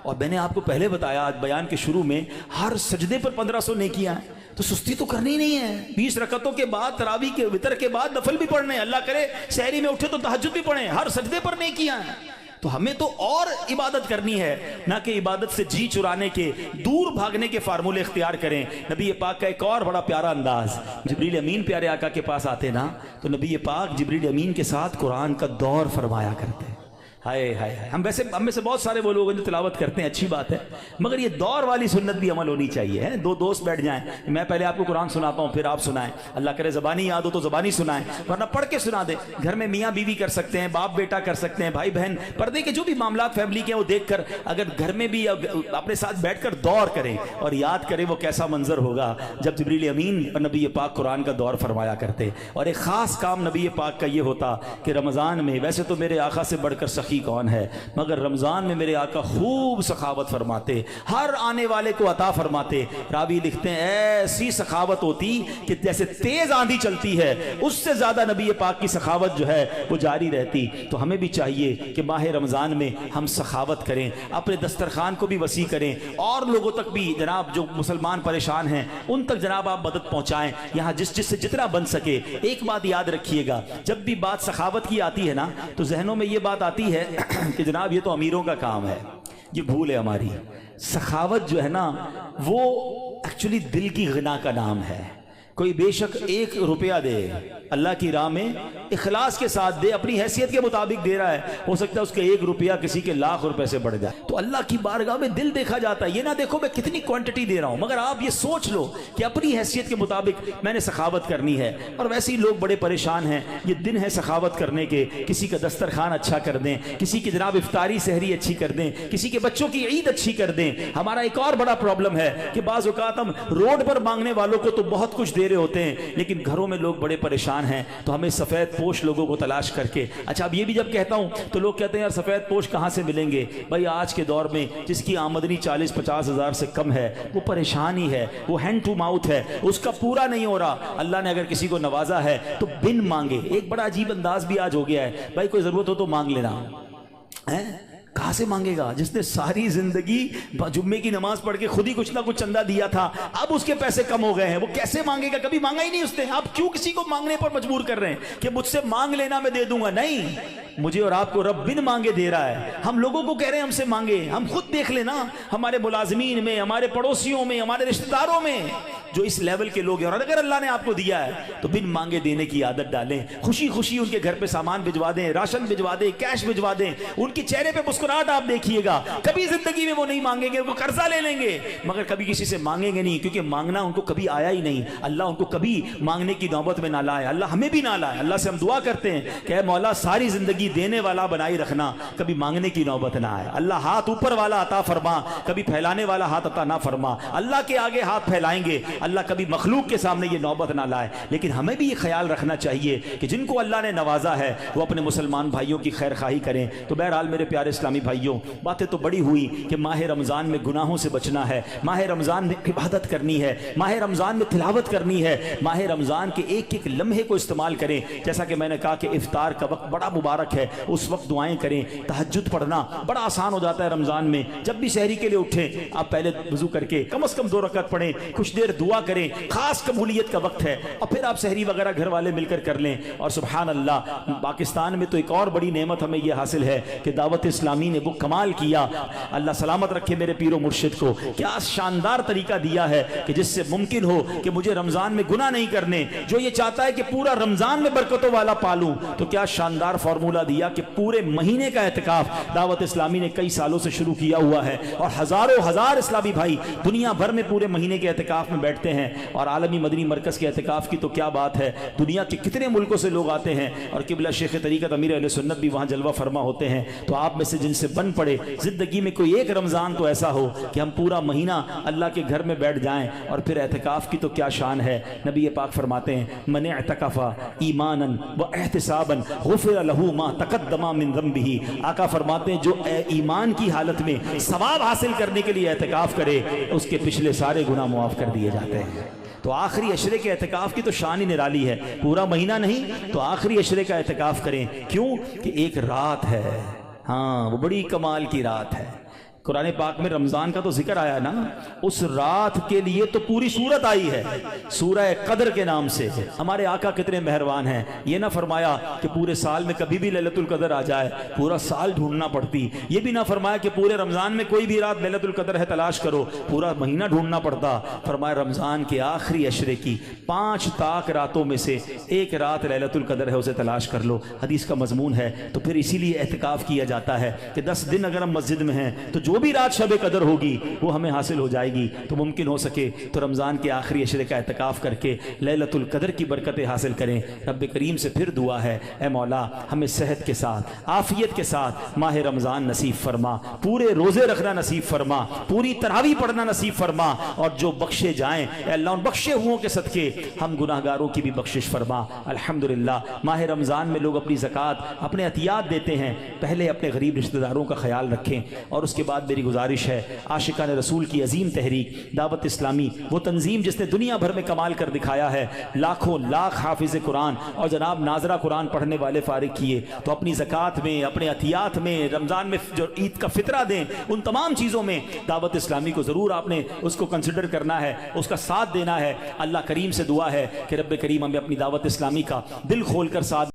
اور میں نے آپ کو پہلے بتایا آج بیان کے شروع میں, ہر سجدے پر 1500 نیکیاں ہیں, تو سستی تو کرنی نہیں ہے. 20 رکعتوں کے بعد تراویح کے وتر کے بعد نفل بھی پڑھنے ہیں, اللہ کرے سحری میں اٹھے تو تہجد بھی پڑھیں, ہر سجدے پر نیکیاں ہیں. تو ہمیں تو اور عبادت کرنی ہے, نہ کہ عبادت سے جی چرانے کے, دور بھاگنے کے فارمولے اختیار کریں. نبی پاک کا ایک اور بڑا پیارا انداز, جبریل امین پیارے آقا کے پاس آتے نا تو نبی پاک جبریل امین کے ساتھ قرآن کا دور فرمایا کرتے. ہائے ہائے ہائے, ہم میں سے بہت سارے وہ لوگ ہیں جو تلاوت کرتے ہیں, اچھی بات ہے, مگر یہ دور والی سنت بھی عمل ہونی چاہیے. 2 دوست بیٹھ جائیں, میں پہلے آپ کو قرآن سناتا ہوں پھر آپ سنائیں, اللہ کرے زبانی یاد ہو تو زبانی سنائیں, ورنہ پڑھ کے سنا دیں. گھر میں میاں بیوی کر سکتے ہیں, باپ بیٹا کر سکتے ہیں, بھائی بہن, پردے کے جو بھی معاملات فیملی کے ہیں وہ دیکھ کر اگر گھر میں بھی اپنے ساتھ بیٹھ کر دور کریں اور یاد کریں وہ کیسا منظر ہوگا جب جبریل امین اور نبی پاک قرآن کا دور فرمایا کرتے. اور ایک خاص کام نبی پاک کا یہ ہوتا کہ رمضان میں, ویسے تو میرے آقا سے بڑھ کر سخی کون ہے, مگر رمضان میں میرے آقا خوب سخاوت فرماتے, ہر آنے والے کو عطا فرماتے. راوی لکھتے ہیں ایسی سخاوت ہوتی کہ جیسے تیز آندھی چلتی ہے اس سے زیادہ نبی پاک کی سخاوت جو ہے وہ جاری رہتی. تو ہمیں بھی چاہیے کہ ماہ رمضان میں ہم سخاوت کریں, اپنے دسترخوان کو بھی وسیع کریں, اور لوگوں تک بھی جناب جو مسلمان پریشان ہیں ان تک جناب آپ مدد پہنچائیں یہاں جس سے جتنا بن سکے. ایک بات یاد رکھیے گا, جب بھی بات سخاوت کی آتی ہے نا تو ذہنوں میں یہ بات آتی ہے کہ جناب یہ تو امیروں کا کام ہے. یہ بھول ہے ہماری. سخاوت جو ہے نا وہ ایکچولی دل کی غنا کا نام ہے. کوئی بے شک 1 روپیہ دے اللہ کی راہ میں اخلاص کے ساتھ دے, اپنی حیثیت کے مطابق دے رہا ہے, ہو سکتا ہے اس کے 1 روپیہ کسی کے لاکھ روپے سے بڑھ جائے. تو اللہ کی بارگاہ میں دل دیکھا جاتا ہے, یہ نہ دیکھو میں کتنی کوانٹٹی دے رہا ہوں, مگر آپ یہ سوچ لو کہ اپنی حیثیت کے مطابق میں نے سخاوت کرنی ہے. اور ویسے ہی لوگ بڑے پریشان ہیں, یہ دن ہے سخاوت کرنے کے, کسی کا دسترخوان اچھا کر دیں, کسی کی جناب افطاری سحری اچھی کر دیں, کسی کے بچوں کی عید اچھی کر دیں. ہمارا ایک اور بڑا پرابلم ہے کہ بعض اوقات ہم روڈ پر مانگنے والوں کو تو بہت کچھ دے رہے ہوتے ہیں, لیکن گھروں میں لوگ بڑے پریشان ہیں, تو ہمیں سفید پوش لوگوں کو تلاش کر کے, اچھا اب یہ بھی جب کہتا ہوں تو لوگ کہتے ہیں یار سفید پوش کہاں سے ملیں گے؟ بھائی آج کے دور میں جس کی آمدنی 40-50 ہزار سے کم ہے وہ پریشان ہی ہے, وہ ہینڈ ٹو ماؤتھ ہے, اس کا پورا نہیں ہو رہا. اللہ نے اگر کسی کو نوازا ہے تو بن مانگے. ایک بڑا عجیب انداز بھی آج ہو گیا ہے, بھائی کوئی ضرورت ہو تو مانگ لینا. کہاں سے مانگے گا جس نے ساری زندگی جمعے کی نماز پڑھ کے خود ہی کچھ نہ کچھ چندہ دیا تھا, اب اس کے پیسے کم ہو گئے ہیں, وہ کیسے مانگے گا؟ کبھی مانگا ہی نہیں اس نے. آپ کیوں کسی کو مانگنے پر مجبور کر رہے ہیں کہ مجھ سے مانگ لینا میں دے دوں گا؟ نہیں, مجھے اور آپ کو رب بن مانگے دے رہا ہے. ہم لوگوں کو کہہ رہے ہیں ہم سے مانگے, ہم خود دیکھ لینا ہمارے ملازمین میں, ہمارے پڑوسیوں میں, ہمارے رشتہ داروں میں جو اس لیول کے لوگ ہیں, اور اگر اللہ نے آپ کو دیا ہے تو بن مانگے دینے کی عادت ڈالیں. خوشی خوشی ان کے گھر پہ سامان بھجوا دیں, راشن بھجوا دیں, کیش بھجوا دیں. ان کے چہرے پہ مسکراہٹ آپ دیکھیے گا. کبھی زندگی میں وہ نہیں مانگیں گے, وہ قرضہ لے لیں گے مگر کبھی کسی سے مانگیں گے نہیں, کیونکہ مانگنا ان کو کبھی آیا ہی نہیں. اللہ ان کو کبھی مانگنے کی نوبت میں نہ لائے, اللہ ہمیں بھی نہ لائے. اللہ سے ہم دعا کرتے ہیں کہ اے مولا ساری زندگی دینے والا بنائی رکھنا, کبھی مانگنے کی نوبت نہ آئے. اللہ ہاتھ اوپر والا عطا فرما, کبھی پھیلانے والا ہاتھ عطا نہ فرما. اللہ کے آگے ہاتھ پھیلائیں گے, اللہ کبھی مخلوق کے سامنے یہ نوبت نہ لائے. لیکن ہمیں بھی یہ خیال رکھنا چاہیے کہ جن کو اللہ نے نوازا ہے وہ اپنے مسلمان بھائیوں کی خیر خواہی کریں. تو بہرحال میرے پیارے اسلامی بھائیوں, باتیں تو بڑی ہوئی کہ ماہ رمضان میں گناہوں سے بچنا ہے, ماہ رمضان میں عبادت کرنی ہے, ماہ رمضان میں تلاوت کرنی ہے, ماہ رمضان کے ایک ایک لمحے کو استعمال کریں. جیسا کہ میں نے کہا کہ افطار کا وقت بڑا مبارک ہے, اس وقت دعائیں کریں. تہجد پڑھنا بڑا آسان ہو جاتا ہے رمضان میں. جب بھی سحری کے لیے اٹھیں آپ پہلے وضو کر کے کم از کم 2 رکعت پڑھیں, کچھ دیر دعا کریں, خاص قبولیت کا وقت ہے, اور پھر آپ سحری وغیرہ گھر والے مل کر لیں. اور سبحان اللہ, پاکستان میں تو ایک اور بڑی نعمت ہمیں یہ حاصل ہے کہ دعوت اسلامی نے وہ کمال کیا, اللہ سلامت رکھے میرے پیر و مرشد کو, کیا شاندار طریقہ دیا ہے کہ جس سے ممکن ہو کہ مجھے رمضان میں گناہ نہیں کرنے. جو یہ چاہتا ہے کہ پورا رمضان میں برکتوں والا پالوں, تو کیا شاندار فارمولہ دیا کہ پورے مہینے کا اعتکاف دعوت اسلامی نے کئی سالوں سے شروع کیا ہوا ہے, اور ہزاروں ہزار اسلامی بھائی دنیا بھر میں پورے مہینے کے اعتکاف میں بیٹھتے ہیں. اور عالمی مدنی مرکز کے اعتکاف کی تو کیا بات ہے, دنیا کے کتنے ملکوں سے لوگ آتے ہیں, اور قبلہ شیخ طریقت امیر اہل سنت بھی وہاں جلوہ فرما ہوتے ہیں. تو آپ میں سے جن سے بن پڑے زندگی میں کوئی ایک رمضان تو ایسا ہو کہ ہم پورا مہینہ اللہ کے گھر میں بیٹھ جائیں. اور پھر اعتکاف کی تو کیا شان ہے, نبی پاک فرماتے ہیں من اعتکف ایمانا و احتسابا غفر له ما تقدم من ذنبه. آقا فرماتے ہیں جو ایمان کی حالت میں ثواب حاصل کرنے کے لیے اعتکاف کرے اس کے پچھلے سارے گناہ معاف کر دیے جاتے ہیں. تو آخری عشرے کے اعتکاف کی تو شان ہی نرالی ہے, پورا مہینہ نہیں تو آخری عشرے کا اعتکاف کریں. کیوں کہ ایک رات ہے, ہاں وہ بڑی کمال کی رات ہے. قرآن پاک میں رمضان کا تو ذکر آیا نا, اس رات کے لیے تو پوری سورت آئی ہے, سورہ قدر کے نام سے. ہمارے آقا کتنے مہربان ہیں, یہ نہ فرمایا کہ پورے سال میں کبھی بھی لیلۃ القدر آ جائے, پورا سال ڈھونڈنا پڑتی. یہ بھی نہ فرمایا کہ پورے رمضان میں کوئی بھی رات لیلۃ القدر ہے تلاش کرو, پورا مہینہ ڈھونڈنا پڑتا. فرمایا رمضان کے آخری عشرے کی 5 طاق راتوں میں سے ایک رات لیلۃ القدر ہے, اسے تلاش کر لو. حدیث کا مضمون ہے. تو پھر اسی لیے اعتکاف کیا جاتا ہے کہ 10 دن اگر ہم مسجد میں ہیں تو جو بھی رات شب قدر ہوگی وہ ہمیں حاصل ہو جائے گی. تو ممکن ہو سکے تو رمضان کے آخری عشرے کا اعتکاف کر کے لیلۃ القدر کی برکتیں حاصل کریں. رب کریم سے پھر دعا ہے, اے مولا ہمیں صحت کے ساتھ عافیت کے ساتھ ماہ رمضان نصیب فرما, پورے روزے رکھنا نصیب فرما, پوری تراویح پڑھنا نصیب فرما, اور جو بخشے جائیں اے اللہ ان بخشے ہوں کے صدقے ہم گناہگاروں کی بھی بخشش فرما. الحمدللہ ماہ رمضان میں لوگ اپنی زکوٰۃ اپنے عطیات دیتے ہیں. پہلے اپنے غریب رشتہ داروں کا خیال رکھیں, اور اس کے بعد میری گزارش ہے عاشقان رسول کی عظیم تحریک دعوت اسلامی, وہ تنظیم جس نے دنیا بھر میں کمال کر دکھایا ہے, لاکھوں لاکھ حافظ قرآن اور جناب ناظرہ قرآن پڑھنے والے فارغ کیے. تو اپنی زکوٰۃ میں, اپنے عطیات میں, رمضان میں جو عید کا فطرہ دیں, ان تمام چیزوں میں دعوت اسلامی کو ضرور آپ نے اس کو کنسیڈر کرنا ہے, اس کا ساتھ دینا ہے. اللہ کریم سے دعا ہے کہ رب کریم ہمیں اپنی دعوت اسلامی کا دل کھول کر ساتھ